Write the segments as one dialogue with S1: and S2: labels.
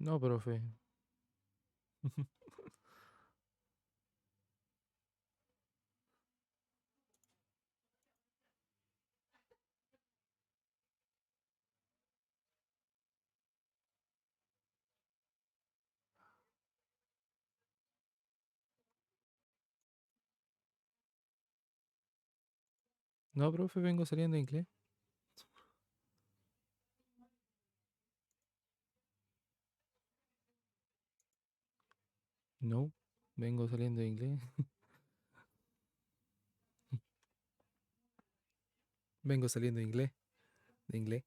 S1: No, profe. No, profe, vengo saliendo de inglés. No, vengo saliendo de inglés. Vengo saliendo de inglés. De inglés.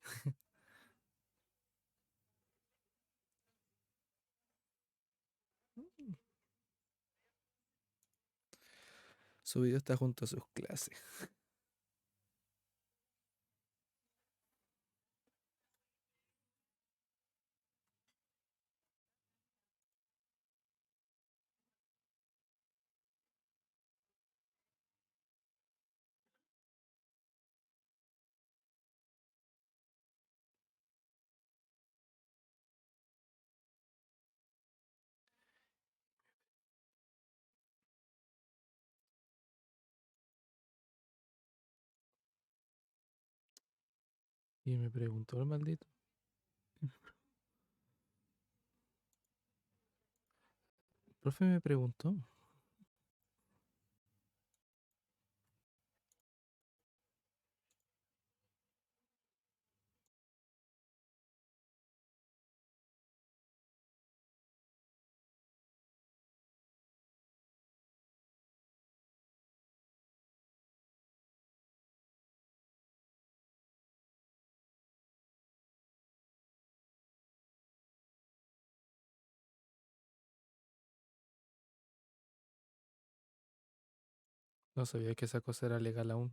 S1: Su video está junto a sus clases. Y me preguntó el maldito. El profe me preguntó. No sabía que esa cosa era legal aún.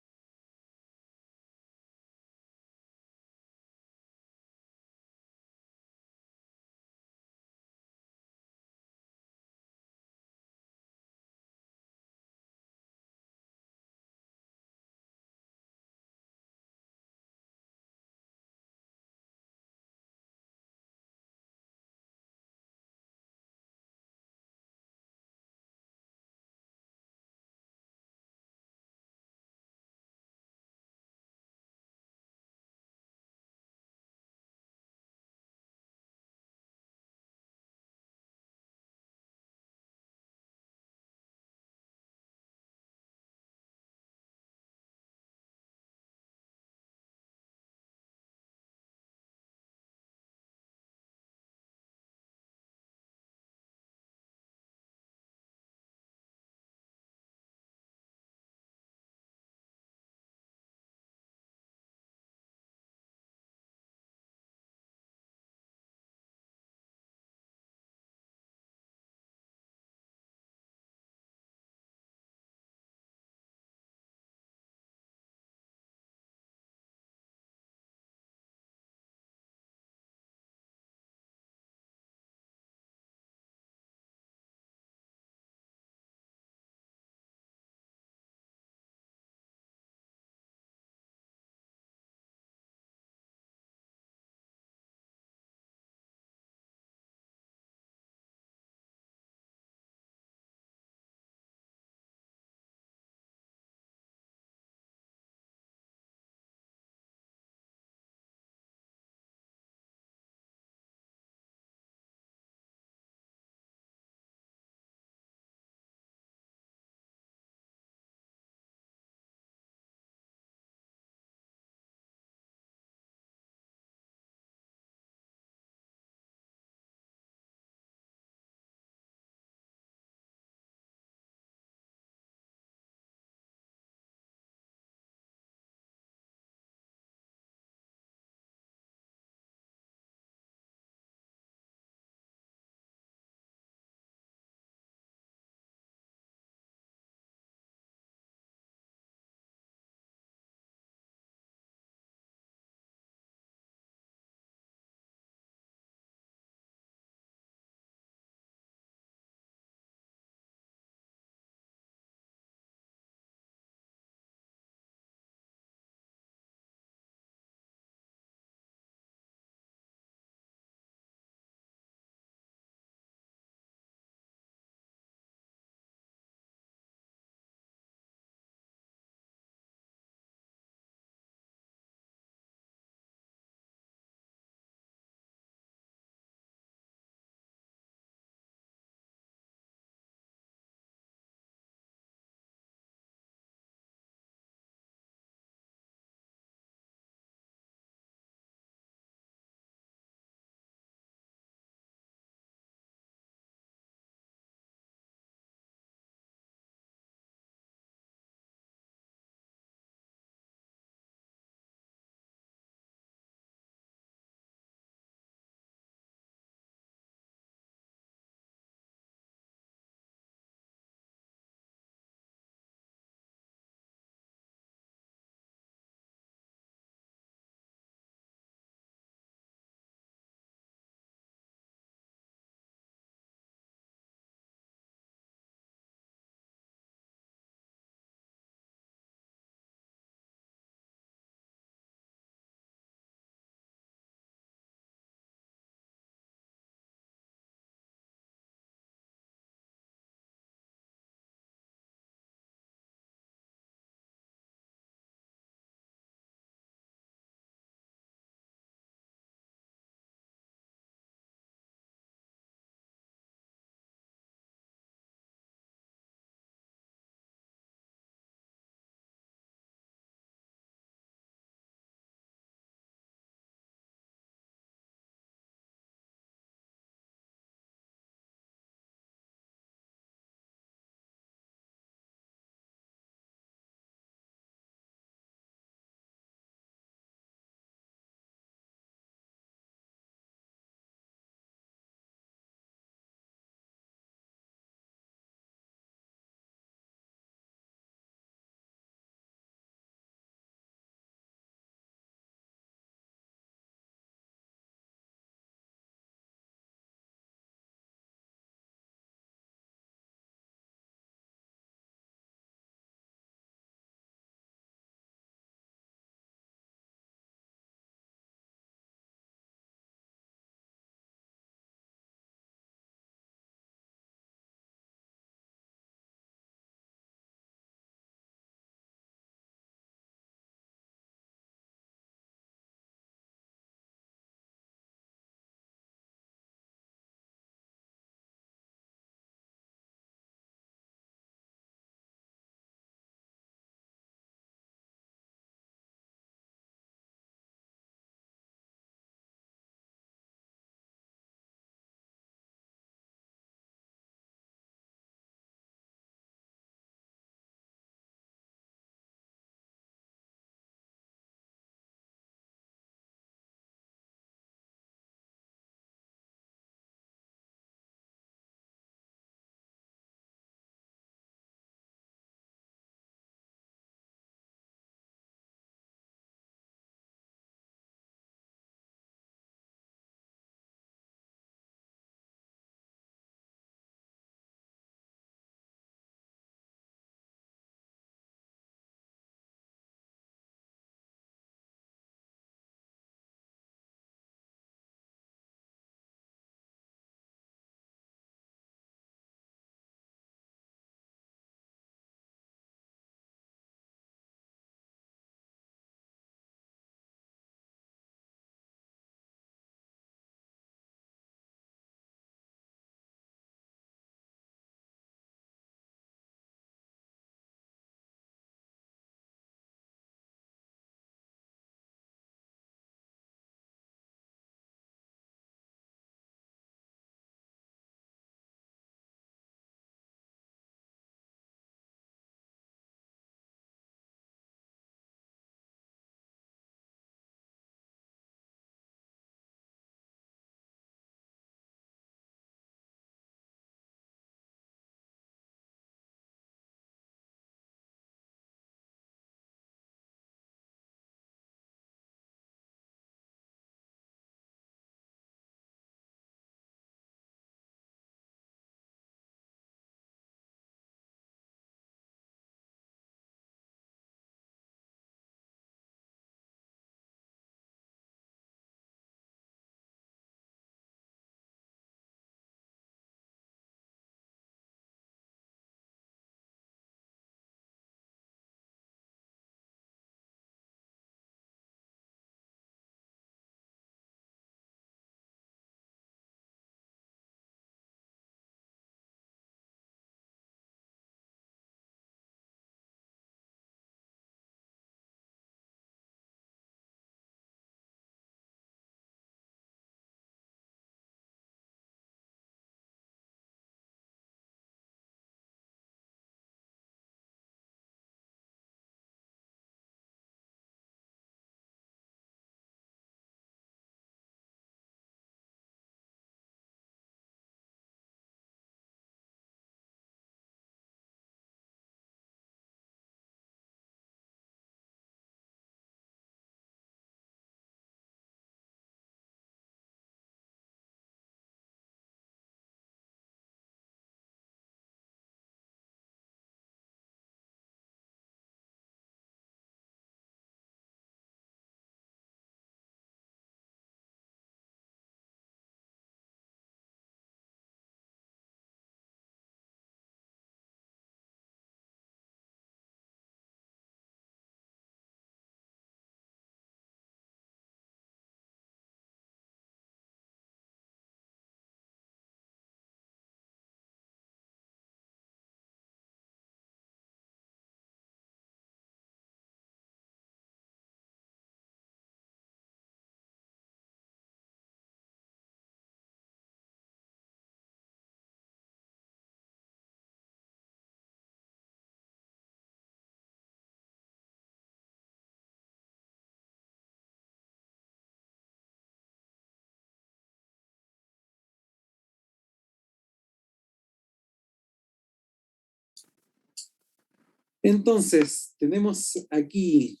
S2: Entonces, tenemos aquí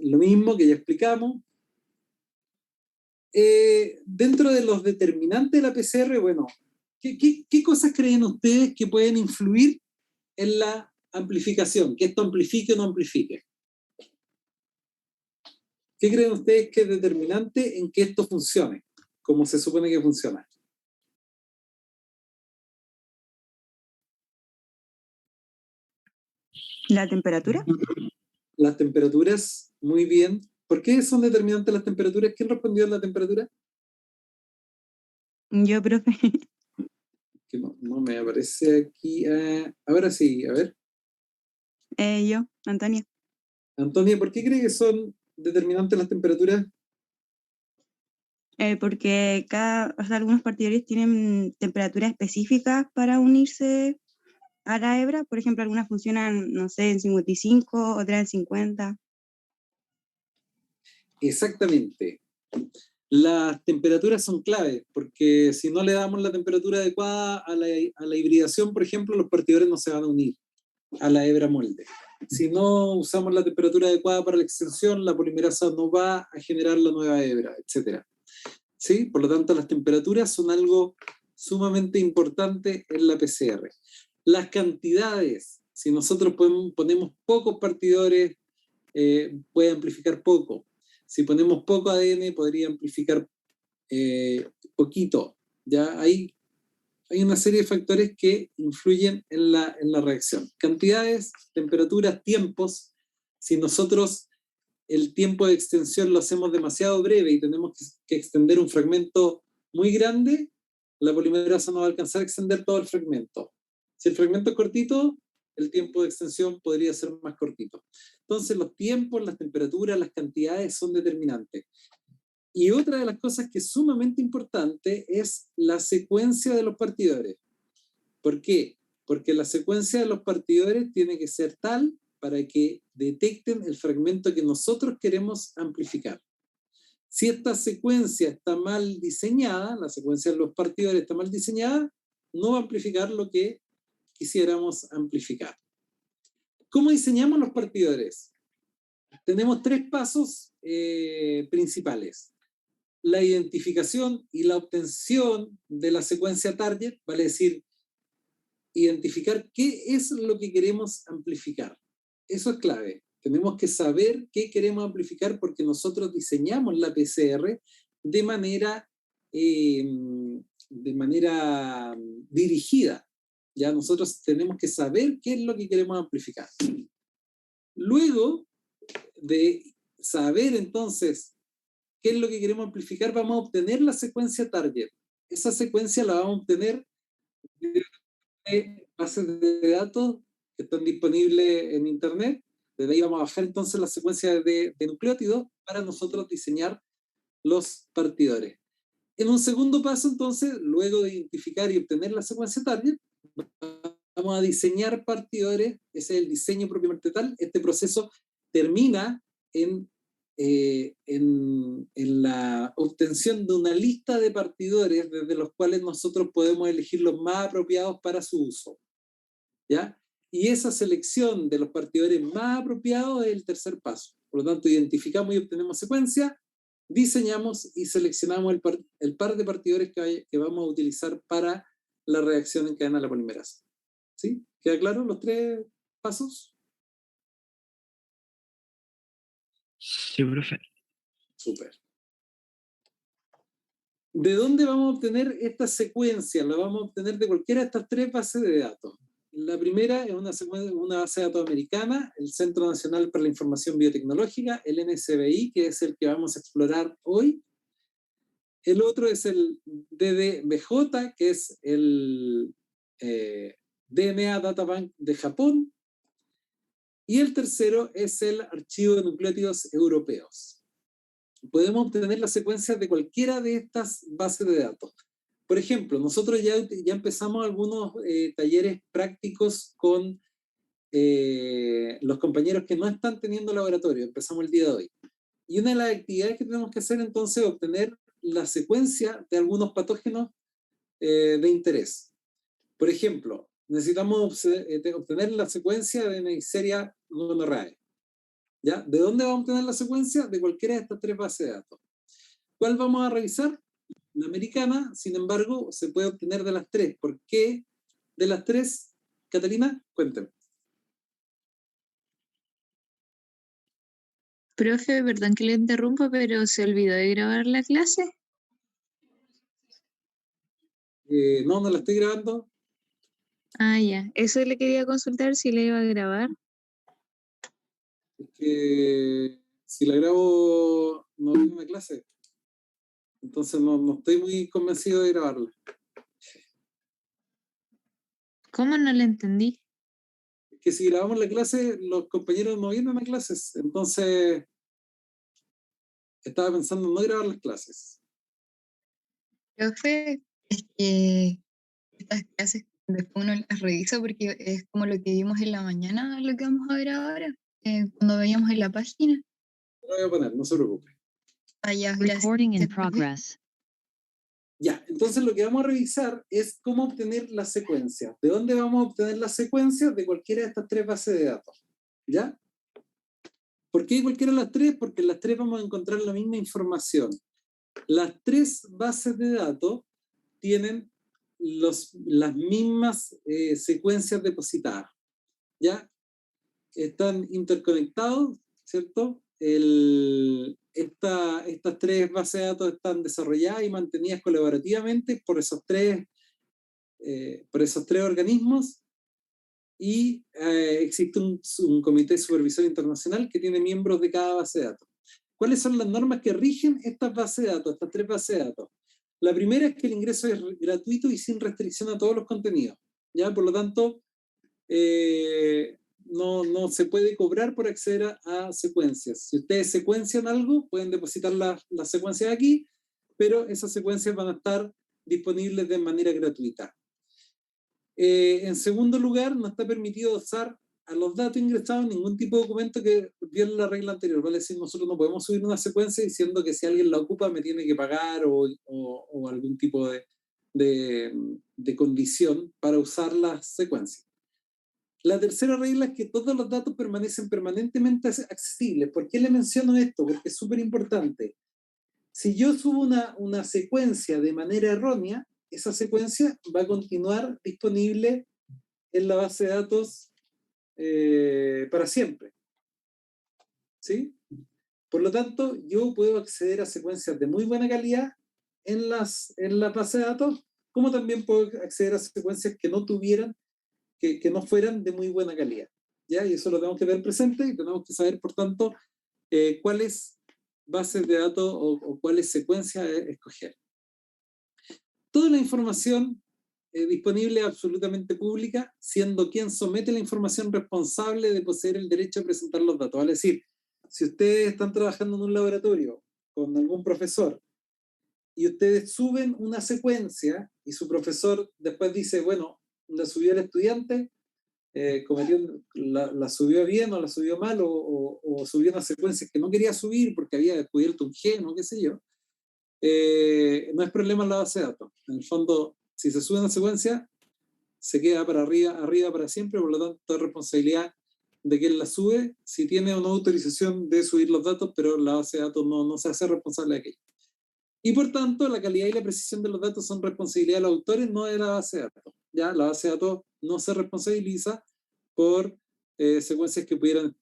S2: lo mismo que ya explicamos. Dentro de los determinantes de la PCR, bueno, ¿qué cosas creen ustedes que pueden influir en la amplificación? Que esto amplifique o no amplifique. ¿Qué creen ustedes que es determinante en que esto funcione, como se supone que funciona?
S3: ¿La temperatura?
S2: Las temperaturas, muy bien. ¿Por qué son determinantes las temperaturas? ¿Quién respondió a la temperatura?
S3: Yo, profe.
S2: Que no me aparece aquí. Ahora sí, a ver.
S3: Yo, Antonia.
S2: Antonia, ¿por qué cree que son determinantes las temperaturas?
S3: Porque o sea, algunos partidarios tienen temperaturas específicas para unirse a la hebra. Por ejemplo, algunas funcionan, no sé, en 55, otras en 50.
S2: Exactamente. Las temperaturas son clave, porque si no le damos la temperatura adecuada a la hibridación, por ejemplo, los partidores no se van a unir a la hebra molde. Si no usamos la temperatura adecuada para la extensión, la polimerasa no va a generar la nueva hebra, etc. ¿Sí? Por lo tanto, las temperaturas son algo sumamente importante en la PCR. Las cantidades, si nosotros ponemos pocos partidores, puede amplificar poco. Si ponemos poco ADN, podría amplificar poquito. ¿Ya? Hay una serie de factores que influyen en la reacción. Cantidades, temperaturas, tiempos. Si nosotros el tiempo de extensión lo hacemos demasiado breve y tenemos que extender un fragmento muy grande, la polimerasa no va a alcanzar a extender todo el fragmento. Si el fragmento es cortito, el tiempo de extensión podría ser más cortito. Entonces los tiempos, las temperaturas, las cantidades son determinantes. Y otra de las cosas que es sumamente importante es la secuencia de los partidores. ¿Por qué? Porque la secuencia de los partidores tiene que ser tal para que detecten el fragmento que nosotros queremos amplificar. Si esta secuencia está mal diseñada, la secuencia de los partidores está mal diseñada, no va a amplificar lo que quisiéramos amplificar. ¿Cómo diseñamos los partidores? Tenemos tres pasos principales. La identificación y la obtención de la secuencia target, vale decir, identificar qué es lo que queremos amplificar. Eso es clave. Tenemos que saber qué queremos amplificar porque nosotros diseñamos la PCR de manera, eh, de manera dirigida. Ya nosotros tenemos que saber qué es lo que queremos amplificar. Luego de saber entonces qué es lo que queremos amplificar, vamos a obtener la secuencia target. Esa secuencia la vamos a obtener de bases de datos que están disponibles en internet. Desde ahí vamos a bajar entonces la secuencia de nucleótidos para nosotros diseñar los partidores. En un segundo paso, entonces, luego de identificar y obtener la secuencia target, vamos a diseñar partidores. Ese es el diseño propiamente tal. Este proceso termina en la obtención de una lista de partidores desde los cuales nosotros podemos elegir los más apropiados para su uso. ¿Ya? Y esa selección de los partidores más apropiados es el tercer paso. Por lo tanto, identificamos y obtenemos secuencia, diseñamos y seleccionamos el par de partidores que vamos a utilizar para la reacción en cadena de la polimerasa. ¿Sí? ¿Queda claro los tres pasos?
S4: Sí, profe.
S2: Súper. ¿De dónde vamos a obtener esta secuencia? La vamos a obtener de cualquiera de estas tres bases de datos. La primera es una base de datos americana, el Centro Nacional para la Información Biotecnológica, el NSBI, que es el que vamos a explorar hoy. El otro es el DDBJ, que es el DNA Data Bank de Japón. Y el tercero es el Archivo de Nucleótidos Europeos. Podemos obtener las secuencias de cualquiera de estas bases de datos. Por ejemplo, nosotros ya empezamos algunos talleres prácticos con los compañeros que no están teniendo laboratorio. Empezamos el día de hoy. Y una de las actividades que tenemos que hacer entonces es obtener la secuencia de algunos patógenos de interés. Por ejemplo, necesitamos obtener la secuencia de Neisseria gonorrhoeae. ¿Ya? ¿De dónde vamos a obtener la secuencia? De cualquiera de estas 3 bases de datos. ¿Cuál vamos a revisar? La americana, sin embargo, se puede obtener de las 3. ¿Por qué de las 3? Catalina, cuénteme.
S5: Profe, perdón que le interrumpa, pero se olvidó de grabar la clase.
S2: No, no la estoy grabando.
S5: Ah, ya. Eso le quería consultar si la iba a grabar.
S2: Es que si la grabo no viene una clase. Entonces no estoy muy convencido de grabarla.
S5: ¿Cómo no la entendí?
S2: Es que si grabamos la clase, los compañeros no vienen a clases. Entonces estaba pensando en no grabar las clases.
S6: Profe, es que estas clases después uno las revisa porque es como lo que vimos en la mañana, lo que vamos a ver ahora, cuando veíamos en la página.
S2: Lo voy a poner, no se preocupe.
S6: Ah, ya, gracias.
S7: Recording in
S6: Profe.
S7: progress.
S2: Ya, entonces lo que vamos a revisar es cómo obtener la secuencia. ¿De dónde vamos a obtener la secuencia? De cualquiera de estas 3 bases de datos. ¿Ya? ¿Por qué cualquiera de las 3? Porque en las 3 vamos a encontrar la misma información. Las 3 bases de datos tienen las mismas secuencias depositadas. ¿Ya? Están interconectados, ¿cierto? Estas 3 bases de datos están desarrolladas y mantenidas colaborativamente por esos tres organismos, y existe un comité supervisor internacional que tiene miembros de cada base de datos. ¿Cuáles son las normas que rigen estas bases de datos, estas 3 bases de datos? La primera es que el ingreso es gratuito y sin restricción a todos los contenidos. ¿Ya? Por lo tanto, no se puede cobrar por acceder a secuencias. Si ustedes secuencian algo, pueden depositar las secuencias aquí, pero esas secuencias van a estar disponibles de manera gratuita. En segundo lugar, no está permitido usar a los datos ingresados ningún tipo de documento que viole la regla anterior. Vale decir, nosotros no podemos subir una secuencia diciendo que si alguien la ocupa me tiene que pagar o algún tipo de condición para usar las secuencias. La tercera regla es que todos los datos permanecen permanentemente accesibles. ¿Por qué le menciono esto? Porque es súper importante. Si yo subo una secuencia de manera errónea, esa secuencia va a continuar disponible en la base de datos para siempre. ¿Sí? Por lo tanto, yo puedo acceder a secuencias de muy buena calidad en la base de datos, como también puedo acceder a secuencias que no tuvieran, que no fueran de muy buena calidad. ¿Ya? Y eso lo tenemos que tener presente y tenemos que saber, por tanto, cuáles bases de datos o cuáles secuencias escoger. Toda la información disponible es absolutamente pública, siendo quien somete la información responsable de poseer el derecho a presentar los datos. Es decir, si ustedes están trabajando en un laboratorio con algún profesor y ustedes suben una secuencia y su profesor después dice, bueno, la subió el estudiante, la subió bien o la subió mal, o subió una secuencia que no quería subir porque había descubierto un gen o qué sé yo, no es problema en la base de datos. En el fondo, si se sube una secuencia, se queda para arriba para siempre, por lo tanto es responsabilidad de quien la sube, si tiene o no autorización de subir los datos, pero la base de datos no se hace responsable de aquello. Y por tanto, la calidad y la precisión de los datos son responsabilidad de los autores, no de la base de datos. ¿Ya? La base de datos no se responsabiliza por secuencias que pudieran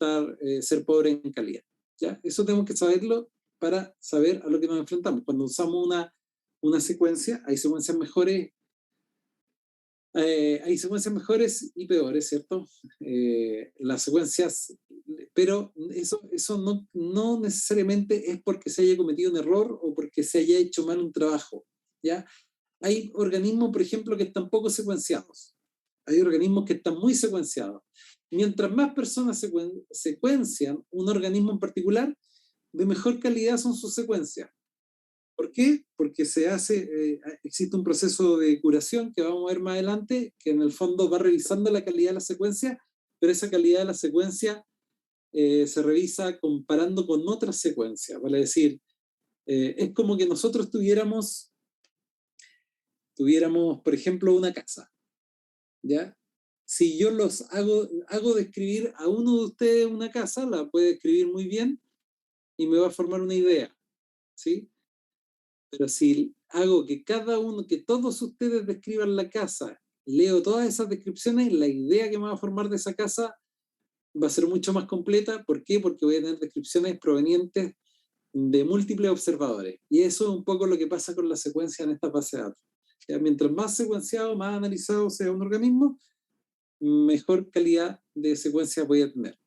S2: ser pobres en calidad. ¿Ya? Eso tenemos que saberlo para saber a lo que nos enfrentamos. Cuando usamos una secuencia, hay secuencias mejores y peores, ¿cierto? Las secuencias, pero eso no necesariamente es porque se haya cometido un error o porque se haya hecho mal un trabajo, ¿ya? Hay organismos, por ejemplo, que están poco secuenciados. Hay organismos que están muy secuenciados. Mientras más personas secuencian un organismo en particular, de mejor calidad son sus secuencias. ¿Por qué? Porque existe un proceso de curación que vamos a ver más adelante, que en el fondo va revisando la calidad de la secuencia, pero esa calidad de la secuencia se revisa comparando con otras secuencias. Vale decir, es como que nosotros tuviéramos, por ejemplo, una casa, ¿ya? si yo los hago describir a uno de ustedes una casa, la puede describir muy bien y me va a formar una idea, ¿sí? Pero si hago que todos ustedes describan la casa, leo todas esas descripciones, la idea que me va a formar de esa casa va a ser mucho más completa. ¿Por qué? Porque voy a tener descripciones provenientes de múltiples observadores. Y eso es un poco lo que pasa con la secuencia en esta base de datos. Ya, mientras más secuenciado, más analizado sea un organismo, mejor calidad de secuencia voy a tener.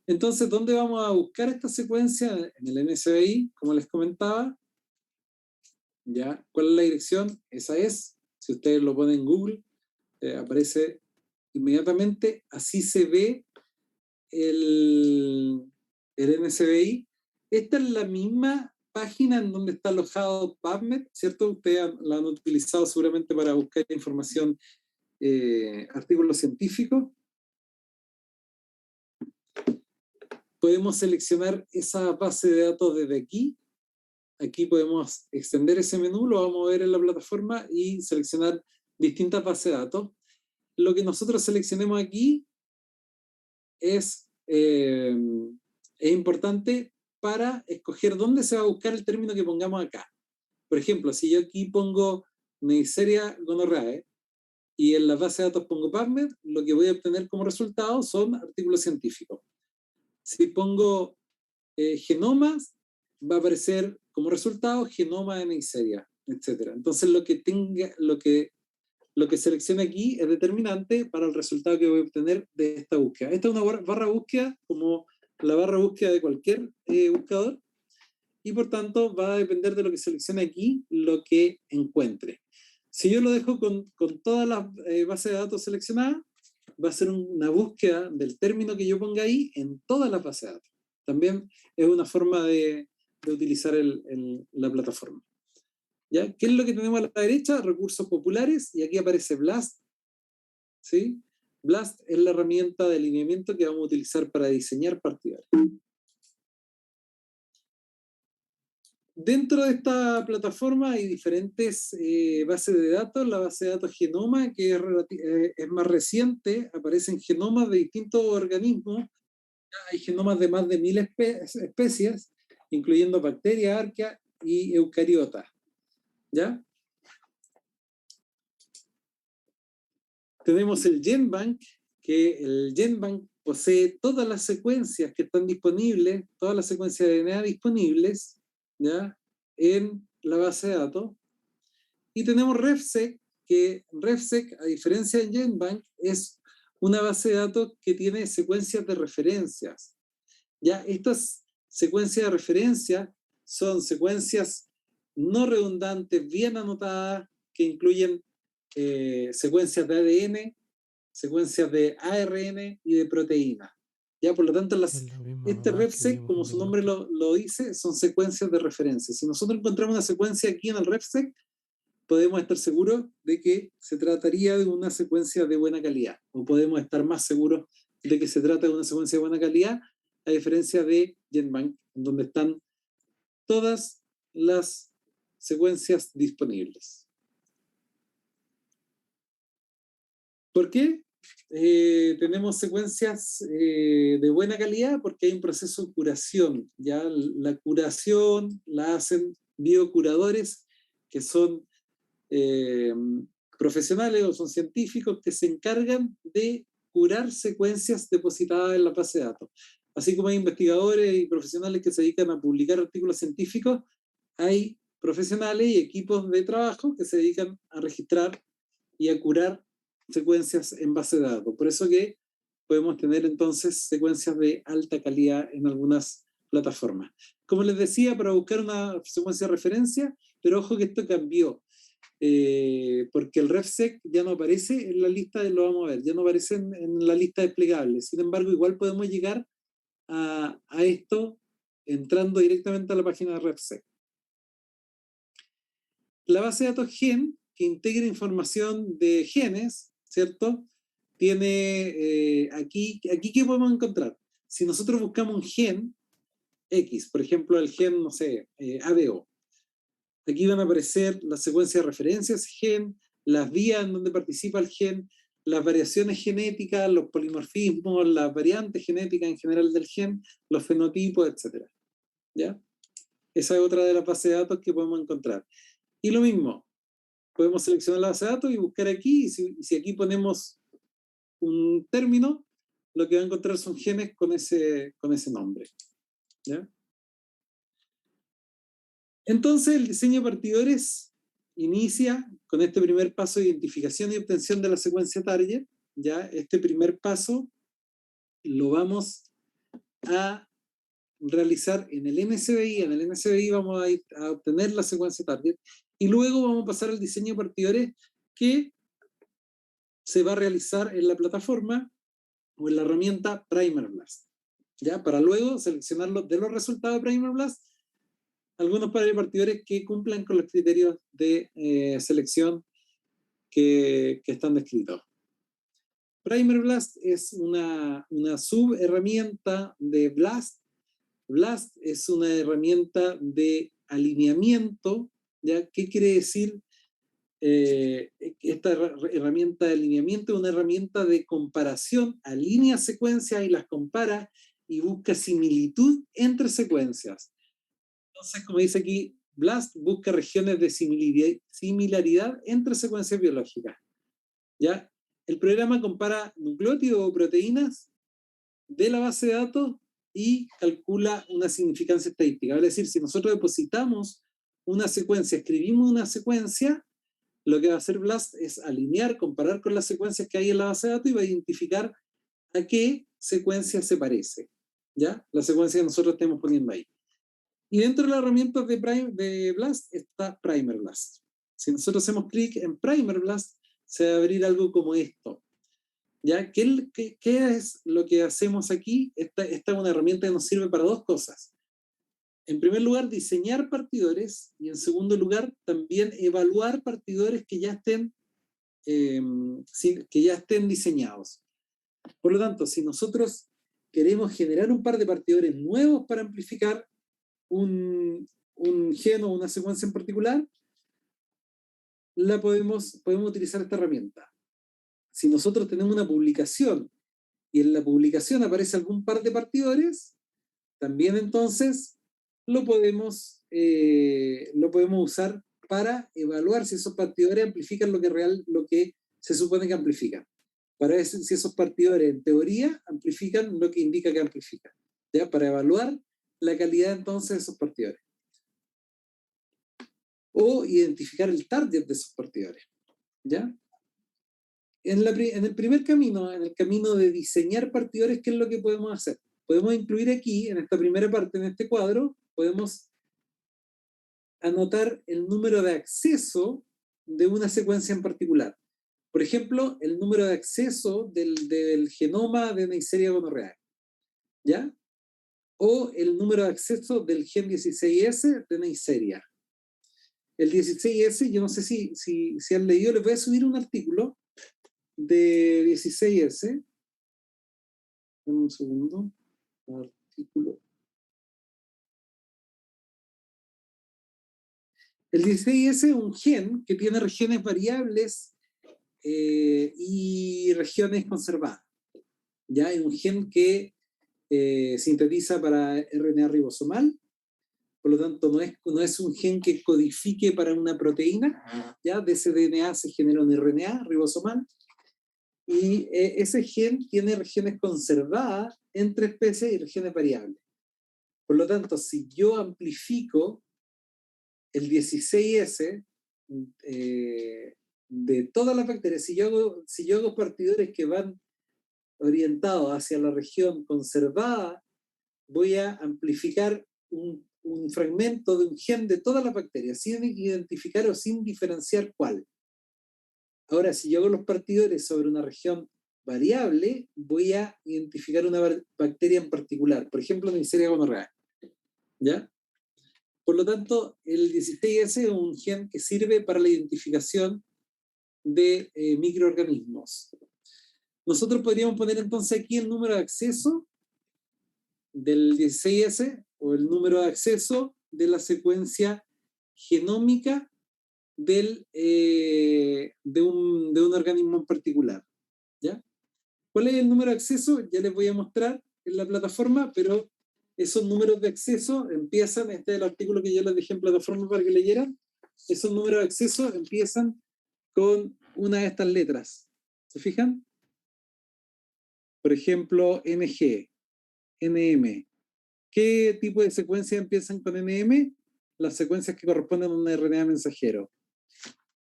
S2: Entonces, ¿dónde vamos a buscar esta secuencia? En el NSBI, como les comentaba. ¿Ya? ¿Cuál es la dirección? Esa es. Si ustedes lo ponen en Google, aparece inmediatamente. Así se ve el NSBI. Esta es la misma página en donde está alojado PubMed, ¿cierto? Ustedes la han utilizado seguramente para buscar información, artículos científicos. Podemos seleccionar esa base de datos desde aquí. Aquí podemos extender ese menú, lo vamos a ver en la plataforma y seleccionar distintas bases de datos. Lo que nosotros seleccionemos aquí es importante para escoger dónde se va a buscar el término que pongamos acá. Por ejemplo, si yo aquí pongo Neisseria gonorrhoeae y en la base de datos pongo PubMed, lo que voy a obtener como resultado son artículos científicos. Si pongo genomas, va a aparecer como resultado genoma de Neisseria, etc. Entonces lo que seleccione aquí es determinante para el resultado que voy a obtener de esta búsqueda. Esta es una barra búsqueda como la barra búsqueda de cualquier buscador, y por tanto va a depender de lo que seleccione aquí, lo que encuentre. Si yo lo dejo con todas las bases de datos seleccionadas, va a ser una búsqueda del término que yo ponga ahí en todas las bases de datos. También es una forma de utilizar la plataforma. ¿Ya? ¿Qué es lo que tenemos a la derecha? Recursos populares, y aquí aparece BLAST. ¿Sí? BLAST es la herramienta de alineamiento que vamos a utilizar para diseñar partidarios. Dentro de esta plataforma hay diferentes bases de datos. La base de datos Genoma, que es más reciente, aparecen genomas de distintos organismos. Hay genomas de más de 1000 especies, incluyendo bacterias, arqueas y eucariotas. ¿Ya? Tenemos el GenBank, que el GenBank posee todas las secuencias que están disponibles, todas las secuencias de DNA disponibles, ¿ya?, en la base de datos. Y tenemos RefSeq, que RefSeq, a diferencia de GenBank, es una base de datos que tiene secuencias de referencias. Ya, estas secuencias de referencia son secuencias no redundantes, bien anotadas, que incluyen secuencias de ADN, secuencias de ARN y de proteínas. Ya, por lo tanto, este RefSeq, como su nombre lo dice, son secuencias de referencia. Si nosotros encontramos una secuencia aquí en el RefSeq, podemos estar seguros de que se trataría de una secuencia de buena calidad, o podemos estar más seguros de que se trata de una secuencia de buena calidad, a diferencia de GenBank, donde están todas las secuencias disponibles. ¿Por qué? Tenemos secuencias de buena calidad porque hay un proceso de curación. ¿Ya? La curación la hacen biocuradores, que son profesionales o son científicos que se encargan de curar secuencias depositadas en la base de datos. Así como hay investigadores y profesionales que se dedican a publicar artículos científicos, hay profesionales y equipos de trabajo que se dedican a registrar y a curar secuencias en base de datos. Por eso que podemos tener entonces secuencias de alta calidad en algunas plataformas. Como les decía, para buscar una secuencia de referencia, pero ojo que esto cambió, porque el RefSeq ya no aparece en la lista, lo vamos a ver, ya no aparece en la lista desplegable. Sin embargo, igual podemos llegar a esto entrando directamente a la página de RefSeq. La base de datos Gen, que integra información de genes, ¿cierto? Tiene aquí ¿qué podemos encontrar? Si nosotros buscamos un gen X, por ejemplo, el gen, no sé, ABO, aquí van a aparecer la secuencia de referencias gen, las vías en donde participa el gen, las variaciones genéticas, los polimorfismos, las variantes genéticas en general del gen, los fenotipos, etc. ¿Ya? Esa es otra de las bases de datos que podemos encontrar. Y lo mismo, podemos seleccionar la base de datos y buscar aquí, y si aquí ponemos un término, lo que va a encontrar son genes con ese nombre. ¿Ya? Entonces, el diseño de partidores inicia con este primer paso de identificación y obtención de la secuencia target. ¿Ya? Este primer paso lo vamos a realizar en el NSBI. En el NSBI vamos a ir a obtener la secuencia target y luego vamos a pasar al diseño de partidores que se va a realizar en la plataforma o en la herramienta PrimerBlast. ¿Ya? Para luego seleccionar de los resultados de PrimerBlast algunos partidores que cumplan con los criterios de selección que están descritos. PrimerBlast es una subherramienta de BLAST. BLAST es una herramienta de alineamiento. ¿Ya? ¿Qué quiere decir? Esta herramienta de alineamiento es una herramienta de comparación, alinea secuencias y las compara y busca similitud entre secuencias. Entonces, como dice aquí, BLAST busca regiones de similaridad entre secuencias biológicas. ¿Ya? El programa compara nucleótidos o proteínas de la base de datos y calcula una significancia estadística. Es decir, si nosotros depositamos una secuencia, escribimos una secuencia, lo que va a hacer BLAST es alinear, comparar con las secuencias que hay en la base de datos y va a identificar a qué secuencia se parece. ¿Ya? La secuencia que nosotros estemos poniendo ahí. Y dentro de las herramientas de BLAST está PrimerBlast. Si nosotros hacemos clic en PrimerBlast, se va a abrir algo como esto. ¿Ya? ¿Qué es lo que hacemos aquí? Esta es una herramienta que nos sirve para dos cosas. En primer lugar, diseñar partidores, y en segundo lugar, también evaluar partidores que ya estén diseñados. Por lo tanto, si nosotros queremos generar un par de partidores nuevos para amplificar un gen o una secuencia en particular, podemos utilizar esta herramienta. Si nosotros tenemos una publicación y en la publicación aparece algún par de partidores, también entonces lo podemos usar para evaluar si esos partidores amplifican lo que se supone que amplifican. Para ver si esos partidores en teoría amplifican lo que indica que amplifican. ¿Ya? Para evaluar la calidad entonces de esos partidores. O identificar el target de esos partidores. ¿Ya? En el primer camino, en el camino de diseñar partidores, ¿qué es lo que podemos hacer? Podemos incluir aquí, en esta primera parte, en este cuadro, podemos anotar el número de acceso de una secuencia en particular. Por ejemplo, el número de acceso del genoma de Neisseria gonorrhoeae. ¿Ya? O el número de acceso del gen 16S de Neisseria. El 16S, yo no sé si han leído, les voy a subir un artículo de 16S. Un segundo. Artículo. El 16S es un gen que tiene regiones variables y regiones conservadas. ¿Ya? Es un gen que sintetiza para RNA ribosomal, por lo tanto no es un gen que codifique para una proteína, ¿ya? De ese DNA se genera un RNA ribosomal, y ese gen tiene regiones conservadas entre especies y regiones variables. Por lo tanto, si yo amplifico el 16S de todas las bacterias, si yo hago partidores que van orientados hacia la región conservada, voy a amplificar un fragmento de un gen de todas las bacterias, sin identificar o sin diferenciar cuál. Ahora, si yo hago los partidores sobre una región variable, voy a identificar una bacteria en particular, por ejemplo, Neisseria gonorrhoeae. ¿Ya? Por lo tanto, el 16S es un gen que sirve para la identificación de microorganismos. Nosotros podríamos poner entonces aquí el número de acceso del 16S o el número de acceso de la secuencia genómica de un organismo en particular. ¿Ya? ¿Cuál es el número de acceso? Ya les voy a mostrar en la plataforma, pero esos números de acceso empiezan, este es el artículo que yo les dejé en plataforma para que leyeran, esos números de acceso empiezan con una de estas letras. ¿Se fijan? Por ejemplo, NG, NM. ¿Qué tipo de secuencias empiezan con NM? Las secuencias que corresponden a un RNA mensajero.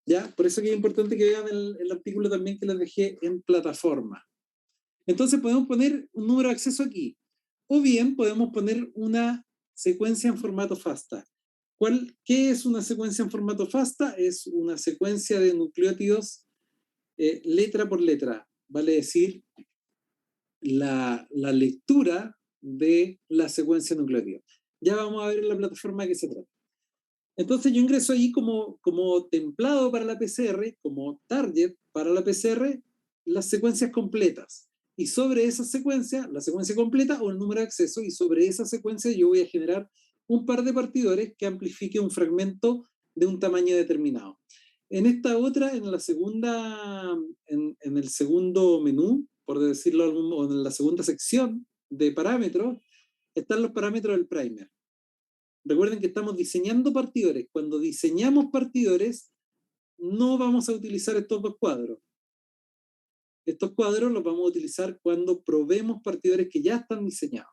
S2: ¿Ya? Por eso que es importante que vean el artículo también que les dejé en plataforma. Entonces podemos poner un número de acceso aquí. O bien podemos poner una secuencia en formato FASTA. ¿Qué es una secuencia en formato FASTA? Es una secuencia de nucleótidos letra por letra. Vale decir, la lectura de la secuencia de nucleótidos. Ya vamos a ver en la plataforma de qué se trata. Entonces yo ingreso ahí como templado para la PCR, como target para la PCR, las secuencias completas. Y sobre esa secuencia, la secuencia completa o el número de acceso, y sobre esa secuencia yo voy a generar un par de partidores que amplifique un fragmento de un tamaño determinado. En esta otra, en la segunda, en el segundo menú, por decirlo de algún modo, en la segunda sección de parámetros, están los parámetros del primer. Recuerden que estamos diseñando partidores. Cuando diseñamos partidores, no vamos a utilizar estos dos cuadros. Estos cuadros los vamos a utilizar cuando probemos partidores que ya están diseñados.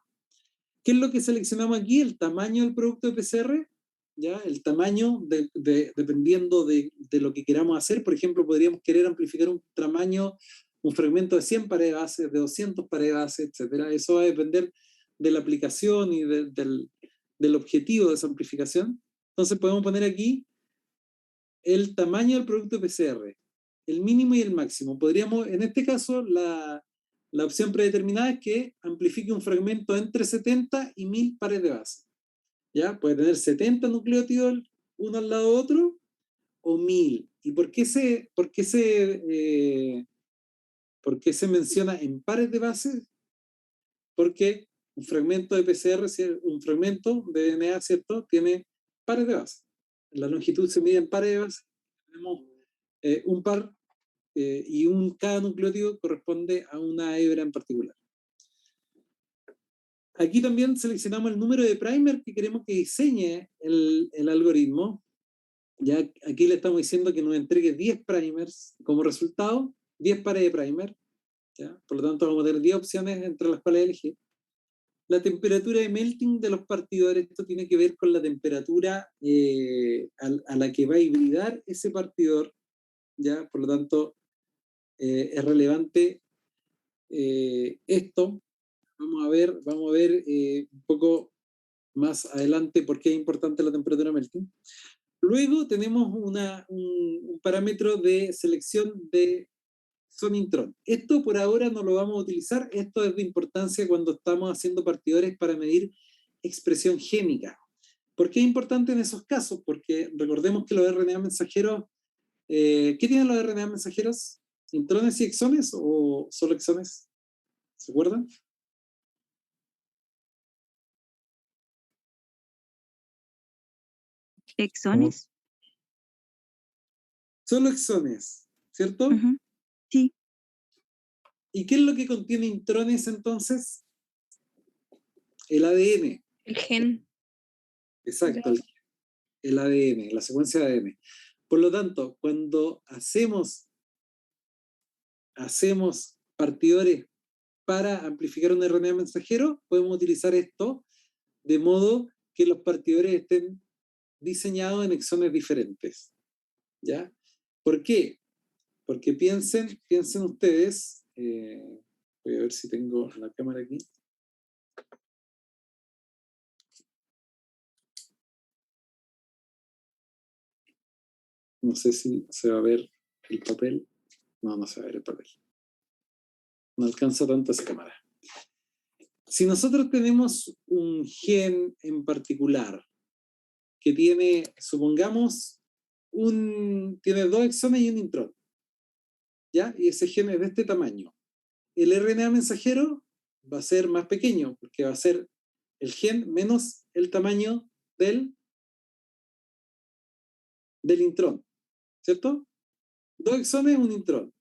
S2: ¿Qué es lo que seleccionamos aquí? El tamaño del producto de PCR, ¿ya? El tamaño dependiendo de lo que queramos hacer. Por ejemplo, podríamos querer amplificar un tamaño, un fragmento de 100 pares de base, de 200 pares de base, etc. Eso va a depender de la aplicación y del objetivo de esa amplificación. Entonces podemos poner aquí el tamaño del producto PCR, el mínimo y el máximo. Podríamos, en este caso, la opción predeterminada es que amplifique un fragmento entre 70 y 1000 pares de base. ¿Ya? Puede tener 70 nucleótidos uno al lado de otro o 1000. ¿Y por qué se menciona en pares de base? Porque un fragmento de PCR, un fragmento de DNA, ¿cierto?, tiene pares de base. La longitud se mide en pares de base. Tenemos un par y cada nucleótido corresponde a una hebra en particular. Aquí también seleccionamos el número de primer que queremos que diseñe el algoritmo. Ya aquí le estamos diciendo que nos entregue 10 primers como resultado, 10 pares de primer. ¿Ya? Por lo tanto, vamos a tener 10 opciones entre las cuales elegir. La temperatura de melting de los partidores, esto tiene que ver con la temperatura a la que va a hibridar ese partidor. ¿Ya? Por lo tanto, es relevante esto. Vamos a ver un poco más adelante por qué es importante la temperatura melting. Luego tenemos un parámetro de selección de sonintron. Esto por ahora no lo vamos a utilizar. Esto es de importancia cuando estamos haciendo partidores para medir expresión génica. ¿Por qué es importante en esos casos? Porque recordemos que los RNA mensajeros, ¿qué tienen los RNA mensajeros? ¿Intrones y exones o solo exones? ¿Se acuerdan?
S3: ¿Exones?
S2: Solo exones, ¿cierto?
S3: Ujú. Sí.
S2: ¿Y qué es lo que contiene intrones entonces? El ADN.
S5: El gen.
S2: Exacto, el ADN, la secuencia de ADN. Por lo tanto, cuando hacemos partidores para amplificar un RNA mensajero, podemos utilizar esto de modo que los partidores estén diseñados en exones diferentes. ¿Ya? ¿Por qué? Porque piensen ustedes, voy a ver si tengo la cámara aquí. No sé si se va a ver el papel. No se va a ver el papel. No alcanza tanto esa cámara. Si nosotros tenemos un gen en particular que tiene, supongamos, tiene 2 exones y un intrón, ¿ya? Y ese gen es de este tamaño. El RNA mensajero va a ser más pequeño, porque va a ser el gen menos el tamaño del intrón. ¿cierto? 2 exones, un intrón.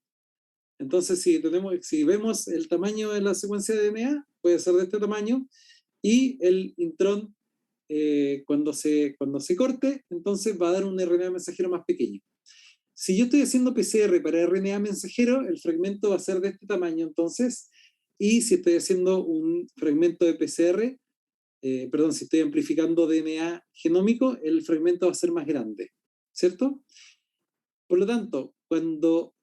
S2: Entonces, si vemos el tamaño de la secuencia de DNA, puede ser de este tamaño, y el intrón, cuando se corte, entonces va a dar un RNA mensajero más pequeño. Si yo estoy haciendo PCR para RNA mensajero, el fragmento va a ser de este tamaño, entonces, y si estoy haciendo un fragmento de PCR, si estoy amplificando DNA genómico, el fragmento va a ser más grande, ¿cierto? Por lo tanto, cuando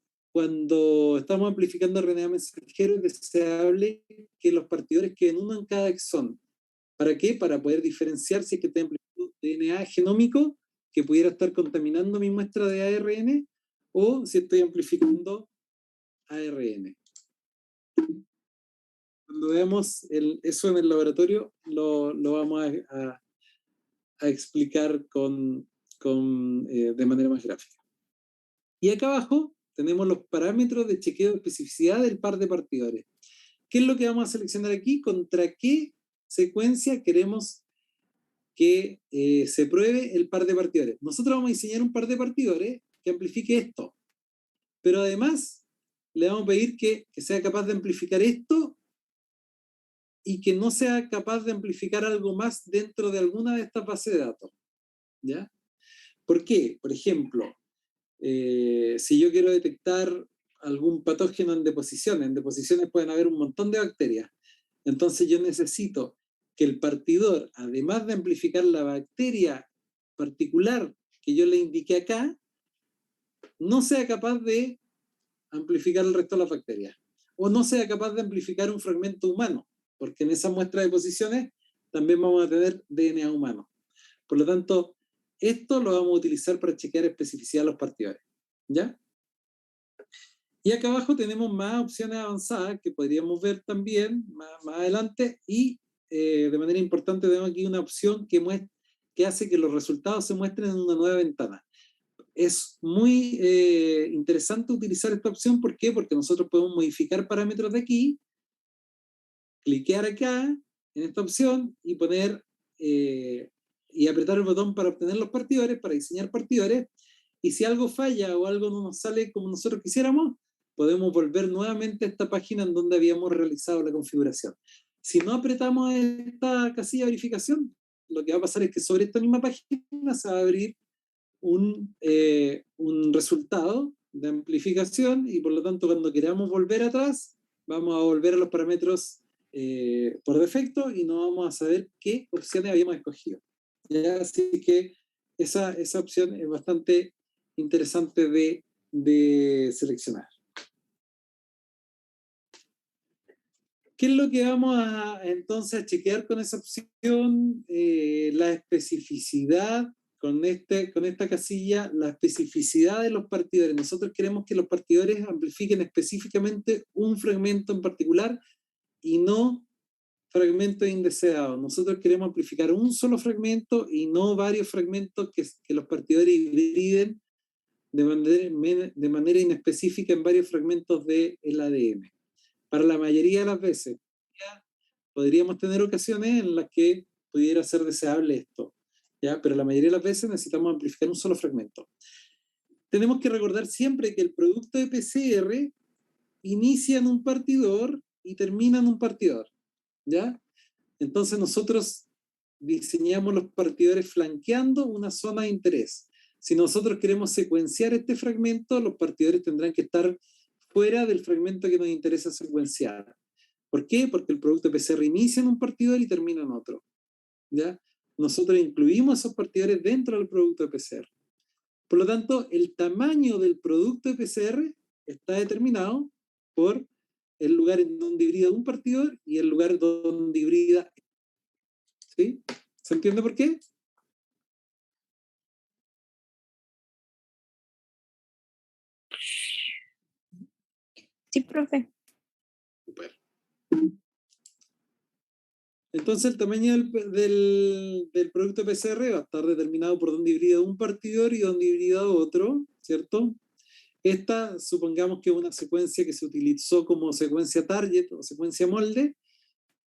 S2: estamos amplificando RNA mensajero, es deseable que los partidores queden uno en cada exón. ¿Para qué? Para poder diferenciar si es que estoy amplificando DNA genómico, que pudiera estar contaminando mi muestra de ARN, o si estoy amplificando ARN. Cuando veamos eso en el laboratorio, lo vamos a explicar de manera más gráfica. Y acá abajo tenemos los parámetros de chequeo de especificidad del par de partidores. ¿Qué es lo que vamos a seleccionar aquí? ¿Contra qué secuencia queremos que se pruebe el par de partidores? Nosotros vamos a diseñar un par de partidores que amplifique esto. Pero además, le vamos a pedir que sea capaz de amplificar esto y que no sea capaz de amplificar algo más dentro de alguna de estas bases de datos. ¿Ya? ¿Por qué? Por ejemplo, si yo quiero detectar algún patógeno en deposiciones pueden haber un montón de bacterias. Entonces yo necesito que el partidor, además de amplificar la bacteria particular que yo le indiqué acá, no sea capaz de amplificar el resto de las bacterias. O no sea capaz de amplificar un fragmento humano, porque en esa muestra de posiciones también vamos a tener DNA humano. Por lo tanto, esto lo vamos a utilizar para chequear especificidad de los partidores. ¿Ya? Y acá abajo tenemos más opciones avanzadas que podríamos ver también más adelante, y de manera importante tenemos aquí una opción que hace que los resultados se muestren en una nueva ventana. Es muy interesante utilizar esta opción. ¿Por qué? Porque nosotros podemos modificar parámetros de aquí, cliquear acá en esta opción y poner y apretar el botón para obtener los partidores, para diseñar partidores, y si algo falla o algo no nos sale como nosotros quisiéramos, podemos volver nuevamente a esta página en donde habíamos realizado la configuración. Si no apretamos esta casilla de verificación, lo que va a pasar es que sobre esta misma página se va a abrir un resultado de amplificación, y por lo tanto cuando queramos volver atrás, vamos a volver a los parámetros por defecto y no vamos a saber qué opciones habíamos escogido. ¿Ya? Así que esa opción es bastante interesante de seleccionar. ¿Qué es lo que vamos entonces a chequear con esa opción? La especificidad, con esta casilla, la especificidad de los partidores. Nosotros queremos que los partidores amplifiquen específicamente un fragmento en particular y no fragmentos indeseados. Nosotros queremos amplificar un solo fragmento y no varios fragmentos que los partidores hibriden de manera inespecífica en varios fragmentos del ADN. Para la mayoría de las veces, podríamos tener ocasiones en las que pudiera ser deseable esto, ¿ya? Pero la mayoría de las veces necesitamos amplificar un solo fragmento. Tenemos que recordar siempre que el producto de PCR inicia en un partidor y termina en un partidor, ¿ya? Entonces nosotros diseñamos los partidores flanqueando una zona de interés. Si nosotros queremos secuenciar este fragmento, los partidores tendrán que estar fuera del fragmento que nos interesa secuenciar. ¿Por qué? Porque el producto de PCR inicia en un partidor y termina en otro, ¿ya? Nosotros incluimos esos partidores dentro del producto de PCR. Por lo tanto, el tamaño del producto de PCR está determinado por el lugar en donde hibrida un partidor y el lugar donde hibrida. ¿Sí? ¿Se entiende por qué?
S5: Sí, profe.
S2: Super. Entonces el tamaño del producto PCR va a estar determinado por dónde hibrida un partidor y dónde hibrida otro, ¿cierto? Esta, supongamos que es una secuencia que se utilizó como secuencia target o secuencia molde,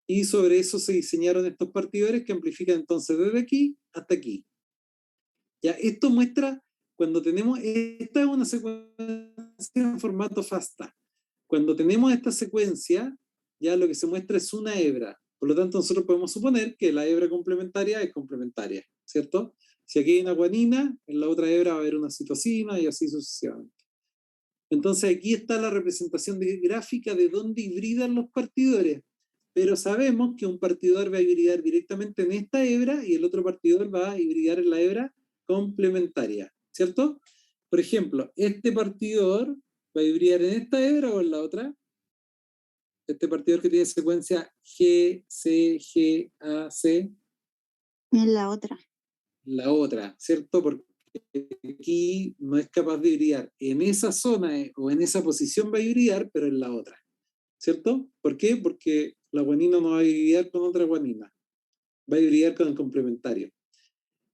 S2: y sobre eso se diseñaron estos partidores que amplifican entonces desde aquí hasta aquí. Ya, esto muestra cuando tenemos, esta es una secuencia en formato FASTA. Cuando tenemos esta secuencia, ya lo que se muestra es una hebra. Por lo tanto, nosotros podemos suponer que la hebra complementaria es complementaria, ¿cierto? Si aquí hay una guanina, en la otra hebra va a haber una citosina y así sucesivamente. Entonces aquí está la representación gráfica de dónde hibridan los partidores. Pero sabemos que un partidor va a hibridar directamente en esta hebra y el otro partidor va a hibridar en la hebra complementaria, ¿cierto? Por ejemplo, este partidor va a hibridar en esta hebra o en la otra. Este partidor que tiene secuencia G, C, G, A, C.
S3: En la otra.
S2: La otra, ¿cierto? Porque aquí no es capaz de hibridar. En esa zona o en esa posición va a hibridar, pero en la otra, ¿cierto? ¿Por qué? Porque la guanina no va a hibridar con otra guanina. Va a hibridar con el complementario.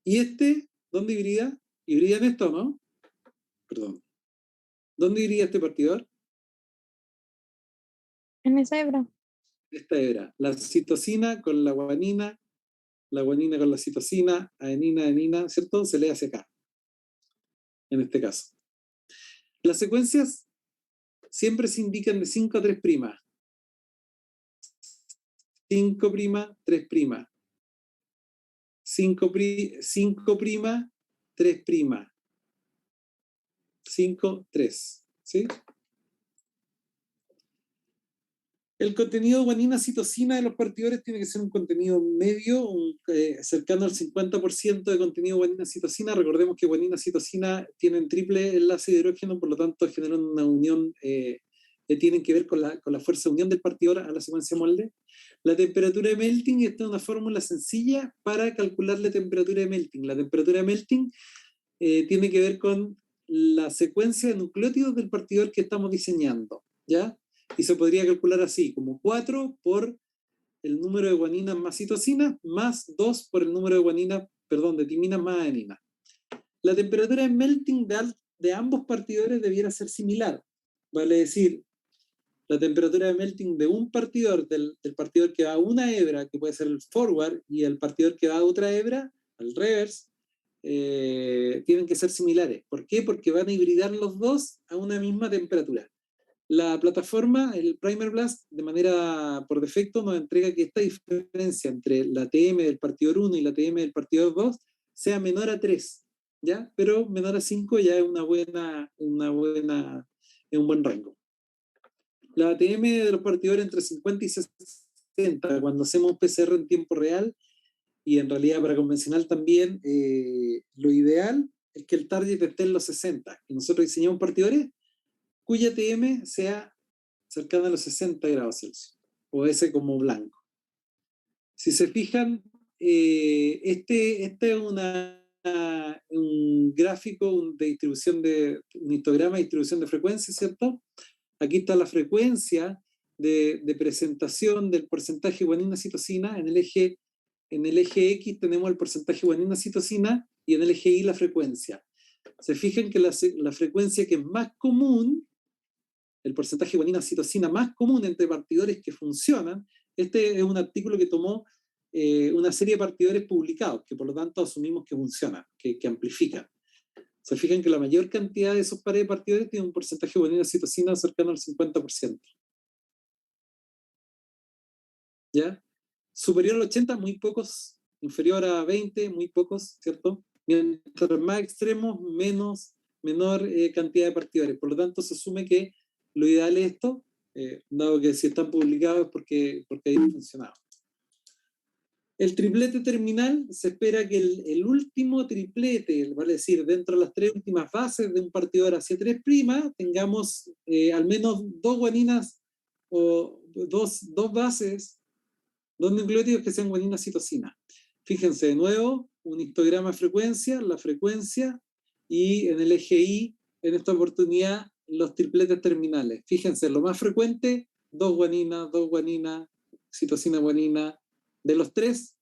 S2: ¿Y este? ¿Dónde hibrida? ¿Hibrida en esto o no? Perdón. ¿Dónde hibrida este partidor?
S5: En esa hebra.
S2: Esta hebra. La citosina con la guanina con la citosina, adenina, ¿cierto? Se lee hacia acá, en este caso. Las secuencias siempre se indican de 5 a 3'. 5', 3'. 5', 3'. 5, 3. ¿Sí? El contenido de guanina-citosina de los partidores tiene que ser un contenido medio, cercano al 50% de contenido de guanina-citosina. Recordemos que guanina-citosina tienen triple enlace de hidrógeno, por lo tanto generan una unión que tienen que ver con la fuerza de unión del partidor a la secuencia molde. La temperatura de melting, esta es una fórmula sencilla para calcular la temperatura de melting. La temperatura de melting tiene que ver con la secuencia de nucleótidos del partidor que estamos diseñando, ¿ya? Y se podría calcular así, como 4 por el número de guaninas más citosinas, más 2 por el número de guaninas, perdón, de timinas más adeninas. La temperatura de melting de ambos partidores debiera ser similar. Vale decir, la temperatura de melting de un partidor, del partidor que va a una hebra, que puede ser el forward, y el partidor que va a otra hebra, al reverse, tienen que ser similares. ¿Por qué? Porque van a hibridar los dos a una misma temperatura. La plataforma, el Primer Blast, de manera por defecto, nos entrega que esta diferencia entre la TM del partidor 1 y la TM del partidor 2 sea menor a 3, ¿ya? Pero menor a 5 ya es es un buen rango. La ATM de los partidores entre 50 y 60, cuando hacemos PCR en tiempo real, y en realidad para convencional también, lo ideal es que el target esté en los 60. Y nosotros diseñamos partidores cuya TM sea cercana a los 60 grados Celsius, o ese como blanco. Si se fijan, este es un gráfico de distribución un histograma de distribución de frecuencia, ¿cierto? Aquí está la frecuencia de presentación del porcentaje guanina-citosina. En el eje X tenemos el porcentaje guanina-citosina y en el eje Y la frecuencia. Se fijan que la frecuencia que es más común, el porcentaje de guanina-citosina más común entre partidores que funcionan, este es un artículo que tomó una serie de partidores publicados, que por lo tanto asumimos que funcionan, que amplifican. Se fijan que la mayor cantidad de esos pares de partidores tiene un porcentaje de guanina-citosina cercano al 50%. ¿Ya? Superior al 80, muy pocos. Inferior a 20, muy pocos, ¿cierto? Mientras más extremos, menor cantidad de partidores. Por lo tanto, se asume que lo ideal es esto, dado que si están publicados porque ahí ha funcionado. El triplete terminal, se espera que el último triplete, vale decir, dentro de las 3 últimas bases de un partidor hacia 3', tengamos al menos 2 guaninas o dos bases, 2 nucleótidos que sean guanina-citosina. Fíjense de nuevo, un histograma de frecuencia, la frecuencia, y en el eje Y, en esta oportunidad, los tripletes terminales. Fíjense, lo más frecuente, 2 guaninas, citosina guanina. De los 3,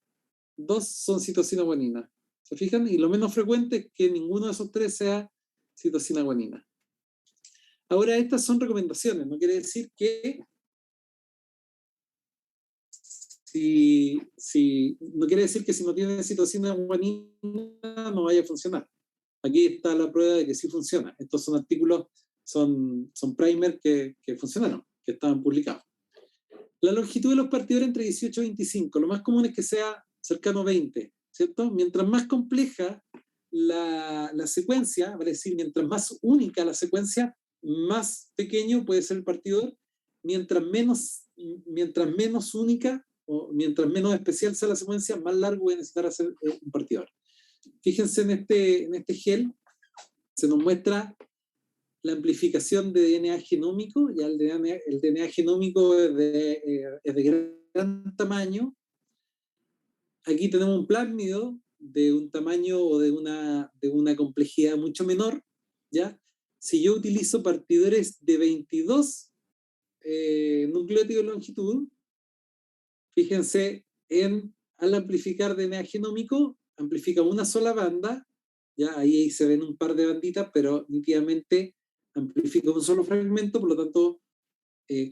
S2: 2 son citosina guanina. ¿Se fijan? Y lo menos frecuente es que ninguno de esos 3 sea citosina guanina. Ahora, estas son recomendaciones, no quiere decir que no quiere decir que si no tiene citosina guanina no vaya a funcionar. Aquí está la prueba de que sí funciona. Estos son artículos, son primer que funcionaron, que estaban publicados. La longitud de los partidores entre 18 y 25. Lo más común es que sea cercano a 20, ¿cierto? Mientras más compleja la secuencia, vale decir, mientras más única la secuencia, más pequeño puede ser el partidor. Mientras menos única o mientras menos especial sea la secuencia, más largo voy a necesitar hacer un partidor. Fíjense en este gel, se nos muestra la amplificación de DNA genómico. Ya el DNA genómico es de gran tamaño. Aquí tenemos un plásmido de un tamaño o de una complejidad mucho menor, ¿ya? Si yo utilizo partidores de 22 nucleótidos de longitud, fíjense al amplificar DNA genómico, amplifica una sola banda, ya ahí se ven un par de banditas, pero nítidamente amplifica un solo fragmento, por lo tanto,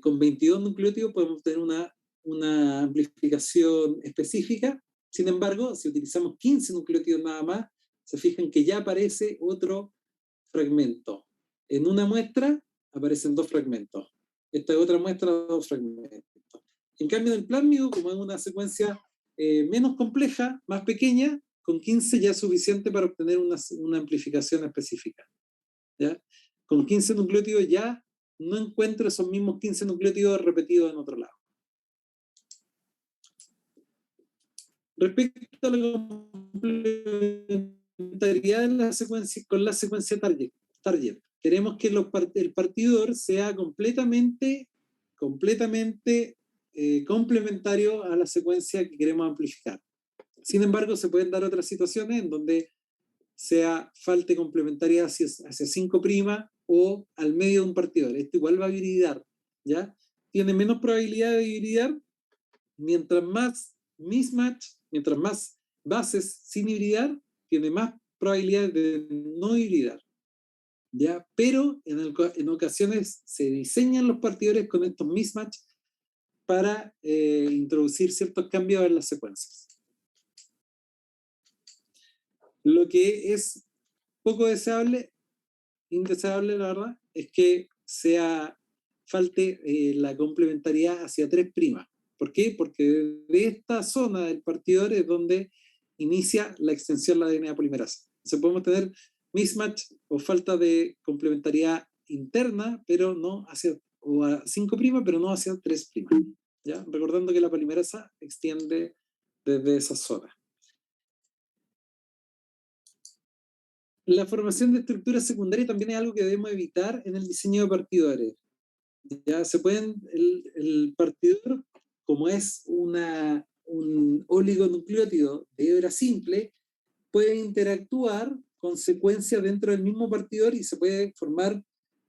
S2: con 22 nucleótidos podemos tener una amplificación específica. Sin embargo, si utilizamos 15 nucleótidos nada más, se fijan que ya aparece otro fragmento. En una muestra aparecen 2 fragmentos. Esta es otra muestra, 2 fragmentos. En cambio, en el plásmido, como es una secuencia menos compleja, más pequeña, con 15 ya es suficiente para obtener una amplificación específica, ¿ya? Con 15 nucleótidos ya no encuentro esos mismos 15 nucleótidos repetidos en otro lado. Respecto a la complementariedad de la secuencia, con la secuencia target, queremos que el partidor sea completamente complementario a la secuencia que queremos amplificar. Sin embargo, se pueden dar otras situaciones en donde falte complementariedad hacia 5' o al medio de un partidor. Esto igual va a hibridar, ¿ya? Tiene menos probabilidad de hibridar mientras más mismatch, mientras más bases sin hibridar, tiene más probabilidad de no hibridar, ¿ya? Pero en ocasiones se diseñan los partidores con estos mismatch para introducir ciertos cambios en las secuencias. Lo que es poco indeseable, la verdad, es que falte la complementariedad hacia 3'. ¿Por qué? Porque de esta zona del partidor es donde inicia la extensión de la DNA polimerasa. Entonces podemos tener mismatch o falta de complementariedad interna, pero no o a 5', pero no hacia 3'. ¿Ya? Recordando que la polimerasa extiende desde esa zona. La formación de estructuras secundarias también es algo que debemos evitar en el diseño de partidores. Ya el partidor, como es un oligonucleótido de hebra simple, puede interactuar con secuencias dentro del mismo partidor y se puede formar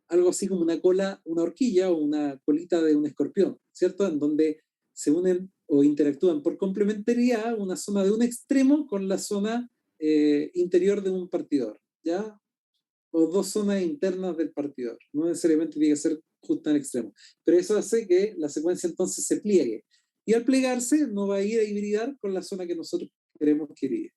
S2: algo así como una horquilla o una colita de un escorpión, ¿cierto? En donde se unen o interactúan por complementariedad una zona de un extremo con la zona interior de un partidor, ¿ya? O 2 zonas internas del partidor. No necesariamente tiene que ser justo en el extremo. Pero eso hace que la secuencia entonces se pliegue. Y al plegarse no va a ir a hibridar con la zona que nosotros queremos que hibride.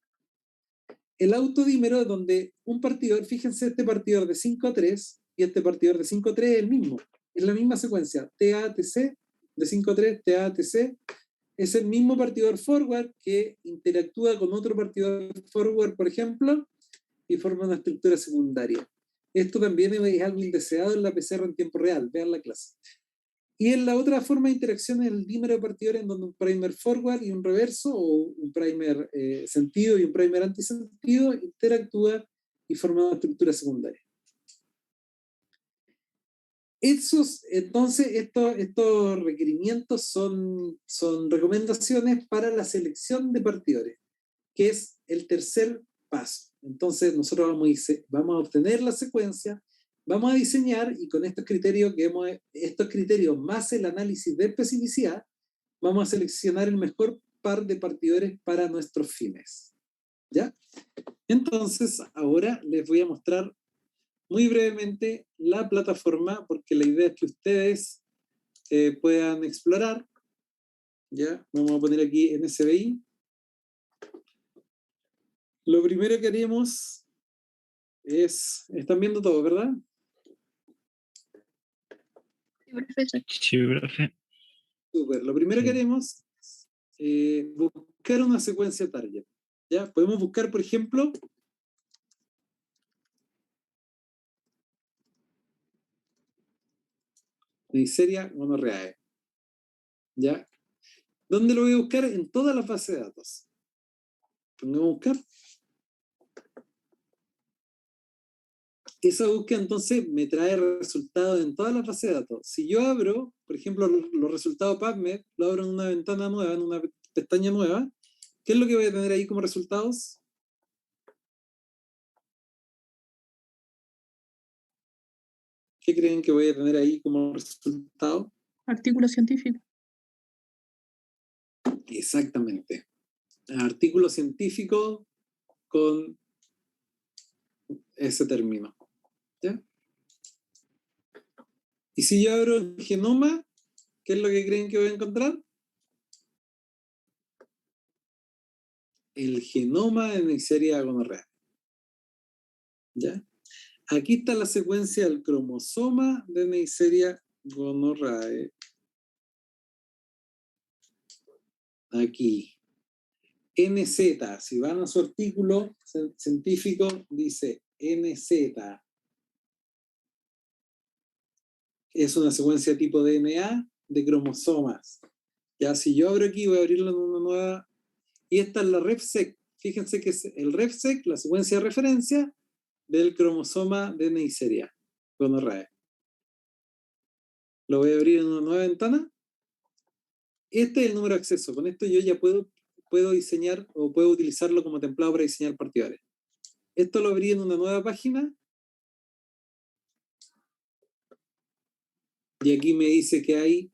S2: El autodímero, donde un partidor, fíjense, este partidor de 5'3 y este partidor de 5'3 es el mismo. Es la misma secuencia. TATC, de 5'3, TATC, es el mismo partidor forward que interactúa con otro partidor forward, por ejemplo, y forma una estructura secundaria. Esto también es algo indeseado en la PCR en tiempo real, vean la clase. Y en la otra forma de interacción es el dímero de partidores, en donde un primer forward y un reverso, o un primer sentido y un primer antisentido, interactúan y forman una estructura secundaria. Entonces, estos requerimientos son recomendaciones para la selección de partidores, que es el tercer paso. Entonces, nosotros vamos a obtener la secuencia, vamos a diseñar, y con estos criterios más el análisis de especificidad, vamos a seleccionar el mejor par de partidores para nuestros fines. ¿Ya? Entonces, ahora les voy a mostrar muy brevemente la plataforma, porque la idea es que ustedes puedan explorar. ¿Ya? Vamos a poner aquí NSBI. Lo primero que haremos están viendo todo, ¿verdad?
S5: Sí, profesor.
S4: Sí, profe.
S2: Súper. Lo primero que
S4: Sí.
S2: haremos es buscar una secuencia target. ¿Ya? Podemos buscar, por ejemplo, Neisseria gonorrhoeae. ¿Ya? ¿Dónde lo voy a buscar? En todas las bases de datos. Pongamos a buscar. Esa búsqueda entonces me trae resultados en todas las bases de datos. Si yo abro, por ejemplo, los resultados PubMed, lo abro en una ventana nueva, en una pestaña nueva, ¿qué es lo que voy a tener ahí como resultados? ¿Qué creen que voy a tener ahí como resultado?
S7: Artículo científico.
S2: Exactamente. Artículo científico con ese término. ¿Ya? Y si yo abro el genoma, ¿qué es lo que creen que voy a encontrar? El genoma de Neisseria gonorrhoeae. ¿Ya? Aquí está la secuencia del cromosoma de Neisseria gonorrhoeae. Aquí. NZ, si van a su artículo científico, dice NZ. Es una secuencia tipo DNA de cromosomas. Ya, si yo abro aquí, voy a abrirlo en una nueva. Y esta es la RefSeq. Fíjense que es el RefSeq, la secuencia de referencia del cromosoma de Neisseria gonorrhoeae. Lo voy a abrir en una nueva ventana. Este es el número de acceso. Con esto yo ya puedo diseñar o puedo utilizarlo como templado para diseñar partidores. Esto lo abrí en una nueva página. Y aquí me dice que hay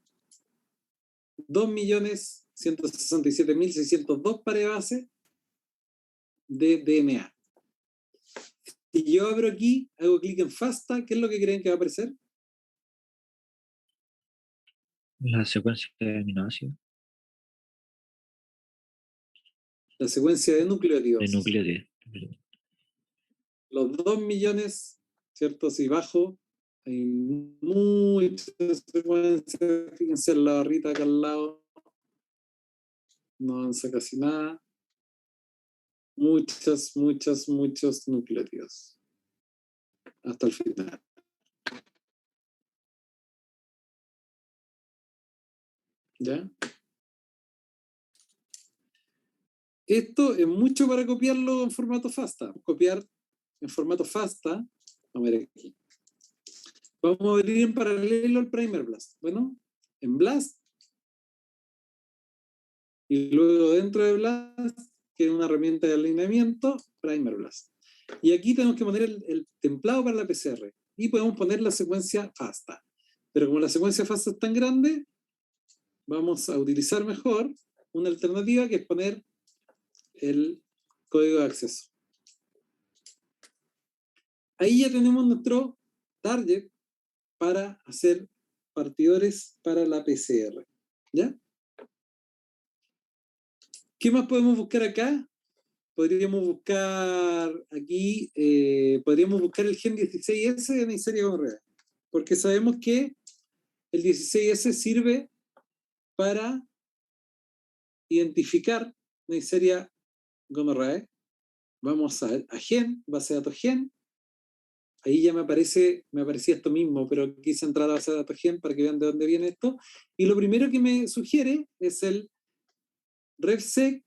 S2: 2.167.602 pares base de DNA. Si yo abro aquí, hago clic en FASTA, ¿qué es lo que creen que va a aparecer?
S4: La secuencia de aminoácidos.
S2: La secuencia de nucleótidos.
S4: De nucleótidos.
S2: Los 2 millones, ¿cierto? Si bajo, hay muchas secuencias. Fíjense en la barrita acá al lado. No avanza casi nada. Muchos nucleótidos. Hasta el final. ¿Ya? Esto es mucho para copiarlo en formato FASTA. Copiar en formato FASTA. Vamos a ver aquí. Vamos a abrir en paralelo el Primer Blast. Bueno, en Blast. Y luego dentro de Blast, que es una herramienta de alineamiento, Primer Blast. Y aquí tenemos que poner el templado para la PCR. Y podemos poner la secuencia FASTA. Pero como la secuencia FASTA es tan grande, vamos a utilizar mejor una alternativa que es poner el código de acceso. Ahí ya tenemos nuestro target para hacer partidores para la PCR. ¿Ya? ¿Qué más podemos buscar acá? Podríamos buscar aquí, podríamos buscar el gen 16S de Neisseria gonorrhoeae, porque sabemos que el 16S sirve para identificar Neisseria gonorrhoeae. Vamos a gen, base de datos gen. Ahí ya me aparecía esto mismo, pero quise entrar a la base de datos gen para que vean de dónde viene esto. Y lo primero que me sugiere es el RefSeq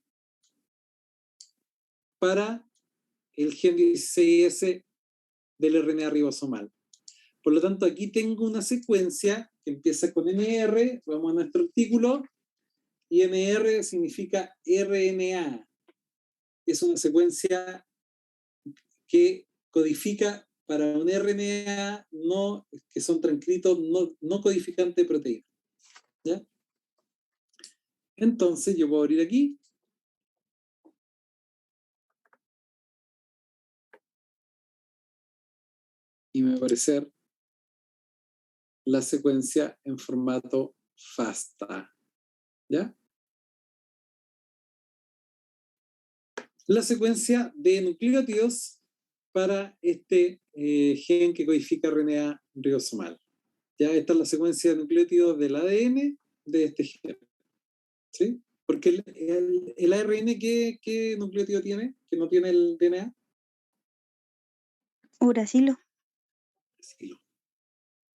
S2: para el gen 16S del RNA ribosomal. Por lo tanto, aquí tengo una secuencia que empieza con MR, vamos a nuestro artículo, y MR significa RNA. Es una secuencia que codifica para un RNA no, que son transcritos no codificantes de proteína. ¿Ya? Entonces, yo puedo abrir aquí. Y me va a aparecer la secuencia en formato FASTA. ¿Ya? La secuencia de nucleótidos para este gen que codifica RNA ribosomal. Ya esta es la secuencia de nucleótidos del ADN de este gen. ¿Sí? Porque el ARN, ¿qué nucleótido tiene? Que no tiene el DNA.
S3: Uracilo.
S2: Silo.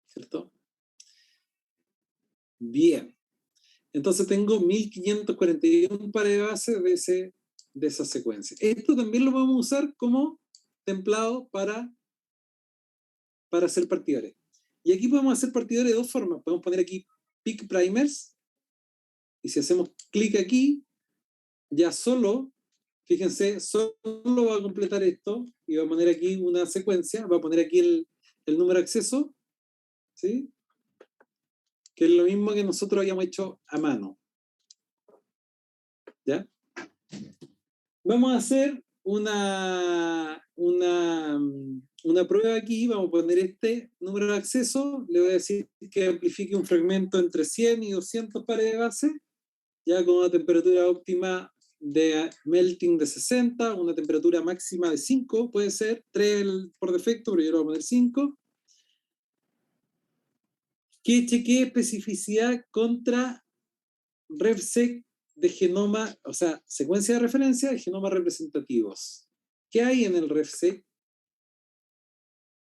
S2: ¿Cierto? Bien. Entonces tengo 1541 pares de bases de esa secuencia. Esto también lo vamos a usar como templado para hacer partidores. Y aquí podemos hacer partidores de dos formas. Podemos poner aquí pick primers. Y si hacemos clic aquí, ya solo, fíjense, solo va a completar esto y va a poner aquí una secuencia, va a poner aquí el número de acceso, ¿sí? Que es lo mismo que nosotros habíamos hecho a mano. ¿Ya? Vamos a hacer una prueba aquí, vamos a poner este número de acceso, le voy a decir que amplifique un fragmento entre 100 y 200 pares de base, ya con una temperatura óptima de melting de 60, una temperatura máxima de 5, puede ser 3 por defecto, pero yo le voy a poner 5. Que chequee especificidad contra RefSeq de genoma, o sea, secuencia de referencia de genomas representativos. ¿Qué hay en el RefSeq?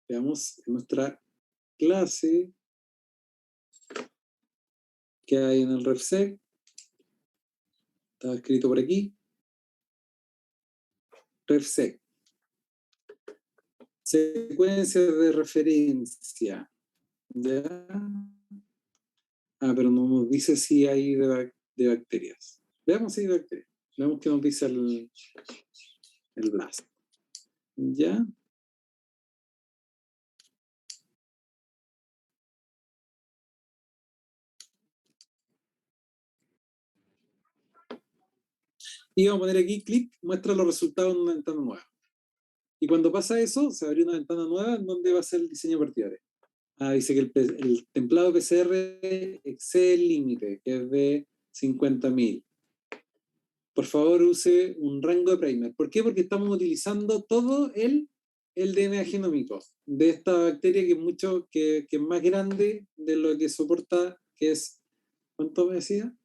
S2: Veamos en nuestra clase. ¿Qué hay en el RefSeq? Está escrito por aquí. RefSeq. Secuencia de referencia. ¿Ya? Ah, pero no nos dice si hay de bacterias. Veamos si hay bacterias. Veamos qué nos dice el BLAST. ¿Ya? Y vamos a poner aquí, clic, muestra los resultados en una ventana nueva. Y cuando pasa eso, se abre una ventana nueva en donde va a ser el diseño de partidores. Ah, dice que el templado PCR excede el límite, que es de 50.000. Por favor, use un rango de primer. ¿Por qué? Porque estamos utilizando todo el DNA genómico de esta bacteria que es más grande de lo que soporta, que es, ¿cuánto me decía?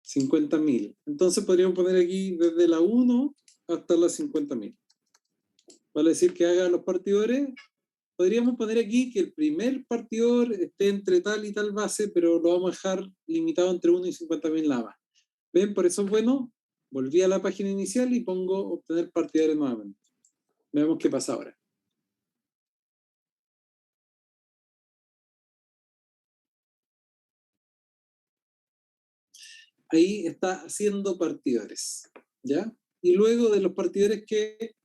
S2: 50.000. Entonces podríamos poner aquí desde la 1 hasta la 50.000. Vale decir que haga los partidores. Podríamos poner aquí que el primer partidor esté entre tal y tal base, pero lo vamos a dejar limitado entre 1 y 50.000 nada más. ¿Ven? Por eso es bueno. Volví a la página inicial y pongo obtener partidores nuevamente. Veamos qué pasa ahora. Ahí está haciendo partidores, ¿ya? Y luego de los partidores que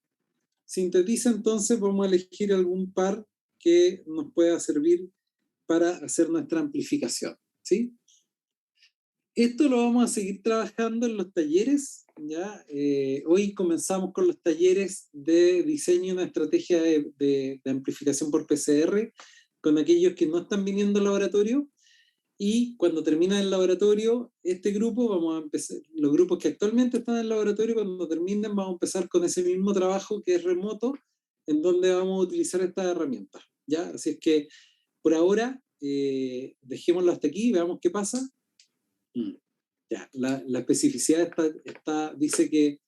S2: sintetiza, entonces vamos a elegir algún par que nos pueda servir para hacer nuestra amplificación, ¿sí? Esto lo vamos a seguir trabajando en los talleres, ¿ya? Hoy comenzamos con los talleres de diseño de una estrategia de amplificación por PCR con aquellos que no están viniendo al laboratorio. Y cuando termina el laboratorio, este grupo, vamos a empezar, los grupos que actualmente están en el laboratorio, cuando terminen, vamos a empezar con ese mismo trabajo que es remoto, en donde vamos a utilizar estas herramientas, ¿ya? Así es que, por ahora, dejémoslo hasta aquí, veamos qué pasa. Ya, la especificidad dice que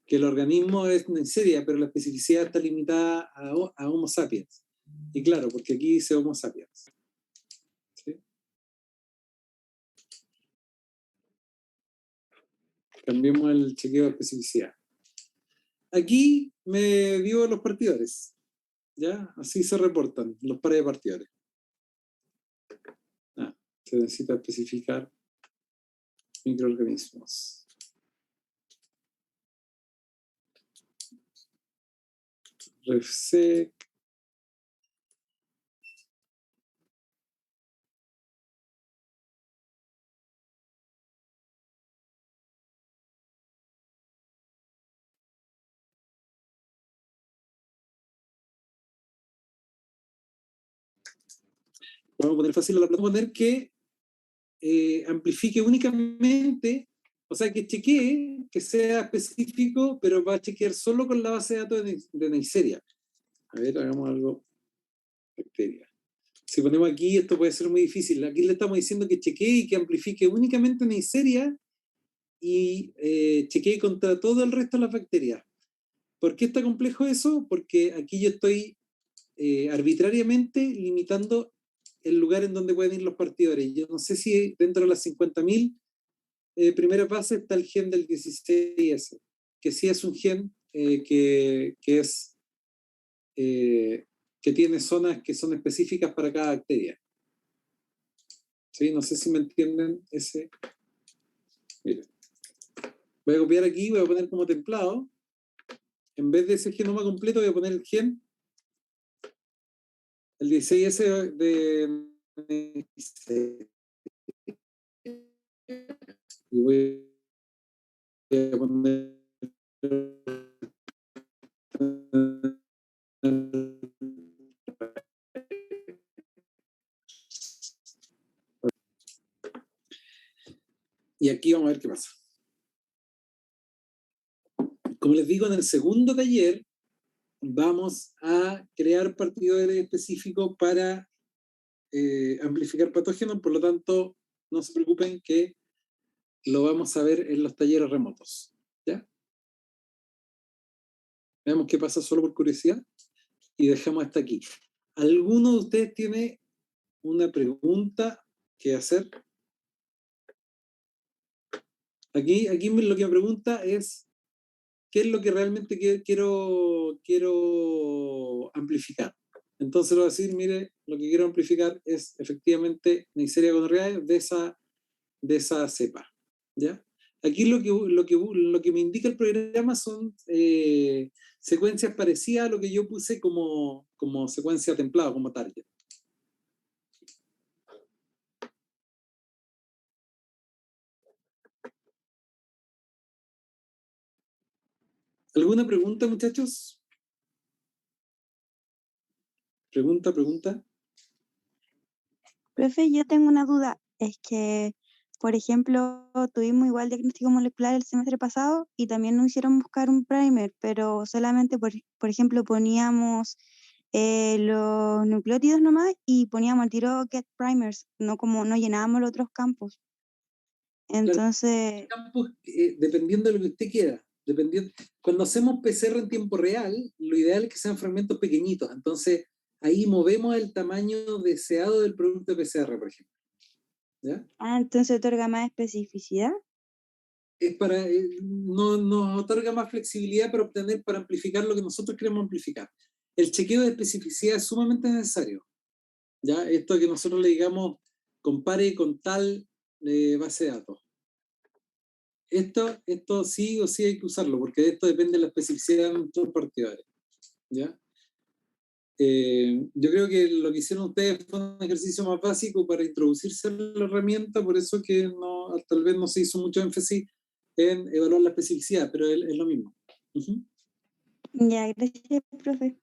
S2: el organismo es Neisseria, pero la especificidad está limitada a Homo sapiens. Y claro, porque aquí dice Homo sapiens. ¿Sí? Cambiemos el chequeo de especificidad. Aquí me dio los partidores. ¿Ya? Así se reportan los pares de partidores. Se necesita especificar microorganismos. RefSeq. Vamos a poner fácil a la plataforma, poner que amplifique únicamente O sea, que chequee, que sea específico, pero va a chequear solo con la base de datos de Neisseria. A ver, hagamos algo. Bacteria. Si ponemos aquí, esto puede ser muy difícil. Aquí le estamos diciendo que chequee y que amplifique únicamente Neisseria y chequee contra todo el resto de las bacterias. ¿Por qué está complejo eso? Porque aquí yo estoy arbitrariamente limitando el lugar en donde pueden ir los partidores. Yo no sé si dentro de las 50.000 primeras bases está el gen del 16S, que sí es un gen que tiene zonas que son específicas para cada bacteria. ¿Sí? No sé si me entienden ese. Mira. Voy a copiar aquí, voy a poner como templado. En vez de ese genoma completo, voy a poner el gen, el 16S de. Y voy a poner. Y aquí vamos a ver qué pasa. Como les digo, en el segundo taller vamos a crear partidores específicos para amplificar patógenos, por lo tanto, no se preocupen que lo vamos a ver en los talleres remotos. ¿Ya? Veamos qué pasa solo por curiosidad y dejamos hasta aquí. ¿Alguno de ustedes tiene una pregunta que hacer? Aquí lo que me pregunta es ¿qué es lo que realmente quiero amplificar? Entonces lo voy a decir, mire, lo que quiero amplificar es efectivamente Neisseria gonorrhoeae de esa cepa. ¿Ya? Aquí lo que me indica el programa son secuencias parecidas a lo que yo puse como secuencia templada, como target. ¿Alguna pregunta, muchachos? Pregunta.
S3: Profe, yo tengo una duda. Es que, por ejemplo, tuvimos igual diagnóstico molecular el semestre pasado y también nos hicieron buscar un primer, pero solamente, por ejemplo, poníamos los nucleótidos nomás y poníamos al tiro get primers, no llenábamos los otros campos. Entonces,
S2: Campos, dependiendo de lo que usted quiera. Cuando hacemos PCR en tiempo real, lo ideal es que sean fragmentos pequeñitos. Entonces, ahí movemos el tamaño deseado del producto de PCR, por ejemplo. ¿Ya?
S3: entonces otorga más especificidad.
S2: Nos otorga más flexibilidad para amplificar lo que nosotros queremos amplificar. El chequeo de especificidad es sumamente necesario. ¿Ya? Esto que nosotros le digamos compare con tal base de datos. Esto sí o sí hay que usarlo, porque de esto depende la especificidad de nuestros partidarios. ¿Ya? Yo creo que lo que hicieron ustedes fue un ejercicio más básico para introducirse a la herramienta, por eso que tal vez no se hizo mucho énfasis en evaluar la especificidad, pero es lo mismo.
S3: Ya, gracias, profe.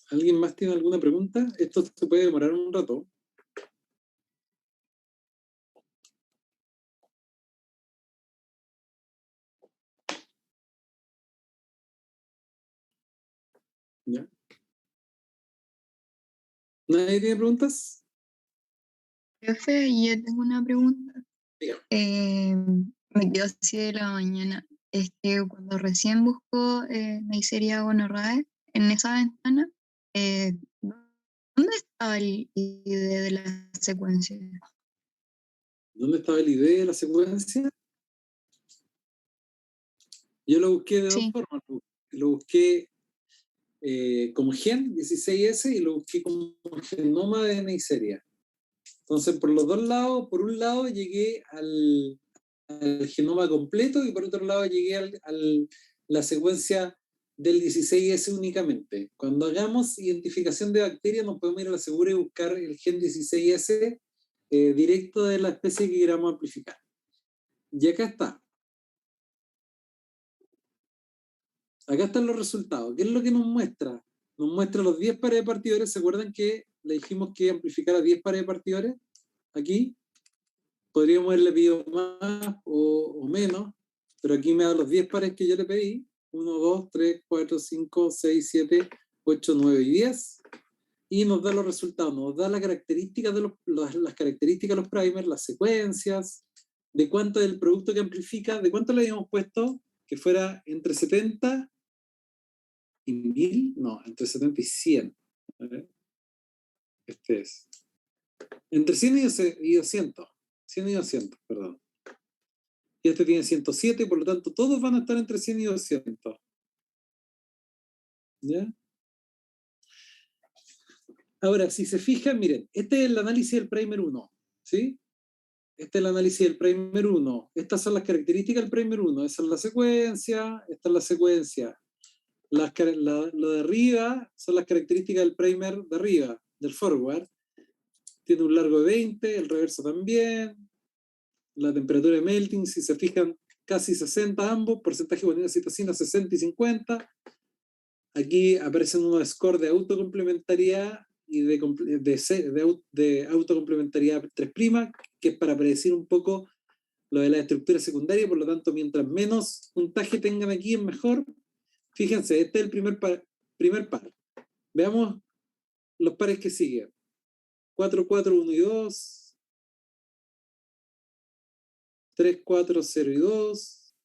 S2: ¿Alguien más tiene alguna pregunta? Esto se puede demorar un rato. ¿Ya? ¿Nadie tiene preguntas?
S6: Profe, yo tengo una pregunta.
S2: Dígame.
S6: Me quedo así de la mañana. Es que cuando recién busco Neisseria gonorrhoeae en esa ventana, ¿dónde estaba el ID de la secuencia?
S2: ¿Dónde estaba el ID de la secuencia? Yo lo busqué de dos
S6: Sí.
S2: formas. Lo busqué como gen 16S y lo busqué como genoma de Neisseria. Entonces, por los dos lados, por un lado llegué al genoma completo y por otro lado llegué a la secuencia del 16S únicamente. Cuando hagamos identificación de bacterias, nos podemos ir a la segura y buscar el gen 16S directo de la especie que queramos amplificar. Y acá está. Acá están los resultados. ¿Qué es lo que nos muestra? Nos muestra los 10 pares de partidores. ¿Se acuerdan que le dijimos que amplificara 10 pares de partidores? Aquí. Podríamos haberle pedido más o menos, pero aquí me da los 10 pares que yo le pedí. 1, 2, 3, 4, 5, 6, 7, 8, 9 y 10. Y nos da los resultados, nos da las características de las características de los primers, las secuencias, de cuánto es el producto que amplifica, de cuánto le habíamos puesto que fuera entre 70 y 1000, no, entre 70 y 100. A ver. Este es. Entre 100 y 200. 100 y 200, perdón. Y este tiene 107, por lo tanto, todos van a estar entre 100 y 200. ¿Ya? Ahora, si se fijan, miren, este es el análisis del primer 1, ¿sí? Este es el análisis del primer 1. Estas son las características del primer 1. Esa es la secuencia, esta es la secuencia. Lo de arriba son las características del primer de arriba, del forward. Tiene un largo de 20, el reverso también. La temperatura de melting, si se fijan, casi 60 ambos, porcentaje de guanina citosina 60 y 50. Aquí aparecen unos scores de autocomplementariedad y de autocomplementariedad 3', que es para predecir un poco lo de la estructura secundaria, por lo tanto, mientras menos puntaje tengan aquí es mejor. Fíjense, este es el primer par. Veamos los pares que siguen. 4, 4, 1 y 2. 3, 4, 0 y 2.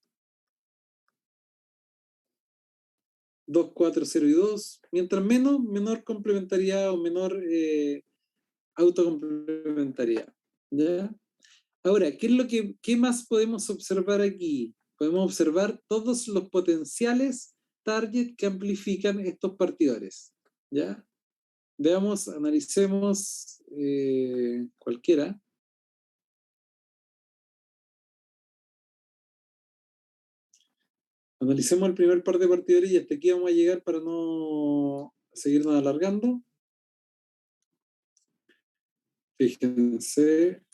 S2: 2, 4, 0 y 2. Mientras menos, menor complementariedad o menor autocomplementariedad. ¿Ya? Ahora, ¿qué más podemos observar aquí? Podemos observar todos los potenciales target que amplifican estos partidores. ¿Ya? Veamos, analicemos cualquiera. Analicemos el primer par de partidores y hasta aquí vamos a llegar para no seguirnos alargando. Fíjense.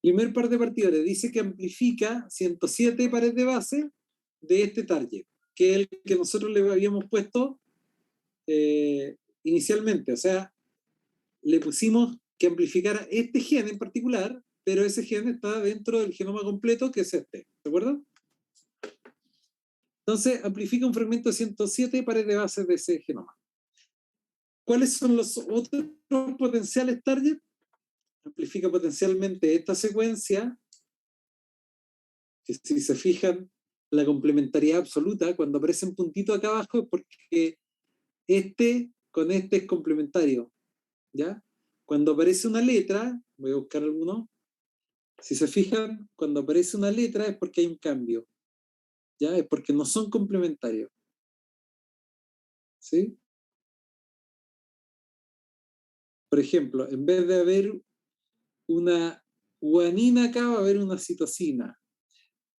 S2: Primer par de partidores dice que amplifica 107 pares de base de este target, que es el que nosotros le habíamos puesto inicialmente. O sea, le pusimos que amplificara este gen en particular, pero ese gen está dentro del genoma completo, que es este. ¿De acuerdo? Entonces, amplifica un fragmento de 107 pares de base de ese genoma. ¿Cuáles son los otros potenciales target? Amplifica potencialmente esta secuencia, que si se fijan, la complementariedad absoluta, cuando aparece un puntito acá abajo, es porque este con este es complementario. ¿Ya? Cuando aparece una letra, voy a buscar alguno, si se fijan, cuando aparece una letra es porque hay un cambio. ¿Ya? Es porque no son complementarios. ¿Sí? Por ejemplo, en vez de haber una guanina acá, va a haber una citosina.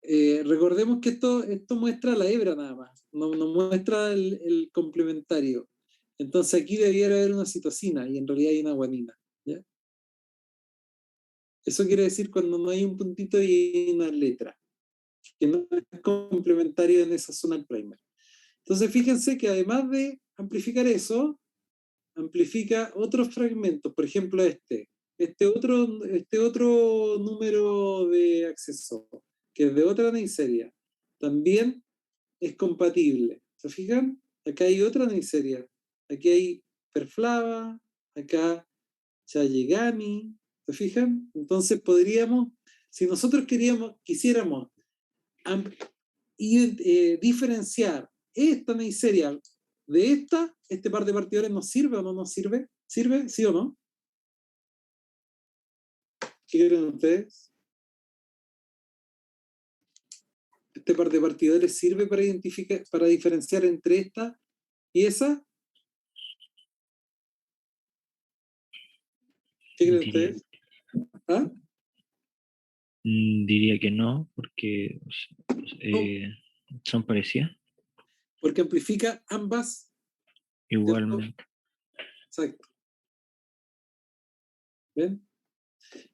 S2: Recordemos que esto muestra la hebra nada más, no muestra el complementario. Entonces aquí debiera haber una citosina y en realidad hay una guanina. ¿Ya? Eso quiere decir cuando no hay un puntito y hay una letra, que no es complementario en esa zona del primer. Entonces fíjense que además de amplificar eso, amplifica otros fragmentos, por ejemplo este otro número de acceso, que es de otra Neisseria, también es compatible. ¿Se fijan? Acá hay otra Neisseria, aquí hay Perflava, acá Chayegami, ¿se fijan? Entonces podríamos, si nosotros quisiéramos diferenciar esta Neisseria de este par de partidores nos sirve o no nos sirve. ¿Sirve? ¿Sí o no? ¿Qué creen ustedes? ¿Este par de partidores sirve para diferenciar entre esta y esa? ¿Qué creen ustedes? ¿Ah?
S4: Diría que no, porque son parecidas.
S2: Porque amplifica ambas.
S4: Igualmente.
S2: Exacto. ¿Ven?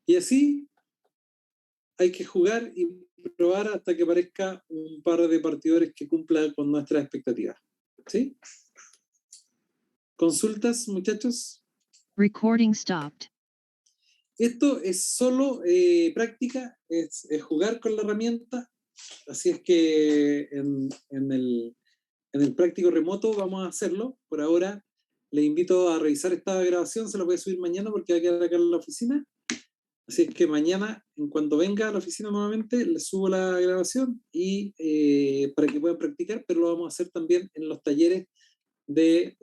S2: Y así hay que jugar y probar hasta que aparezca un par de partidores que cumplan con nuestras expectativas. ¿Sí? ¿Consultas, muchachos?
S7: Recording stopped.
S2: Esto es solo práctica, es jugar con la herramienta, así es que en el práctico remoto vamos a hacerlo. Por ahora les invito a revisar esta grabación, se la voy a subir mañana porque va a quedar acá en la oficina. Así es que mañana, en cuanto venga a la oficina nuevamente, les subo la grabación y para que puedan practicar, pero lo vamos a hacer también en los talleres de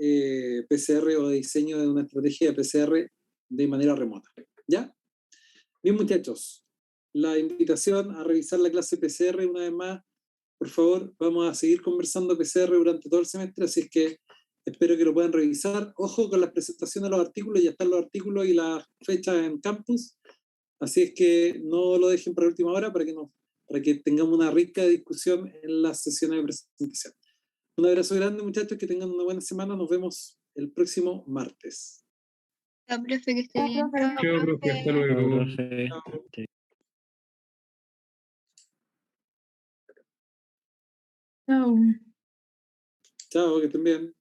S2: PCR o de diseño de una estrategia de PCR de manera remota. ¿Ya? Bien, muchachos, la invitación a revisar la clase PCR una vez más. Por favor, vamos a seguir conversando PCR durante todo el semestre, así es que espero que lo puedan revisar. Ojo con las presentaciones de los artículos, ya están los artículos y las fechas en campus, así es que no lo dejen para última hora para que tengamos una rica discusión en las sesiones de presentación. Un abrazo grande, muchachos, que tengan una buena semana. Nos vemos el próximo martes.
S6: Chao, profe, que esté bien.
S7: Chao, profe, hasta luego.
S4: Profe.
S5: Chao.
S2: Chao, que estén bien.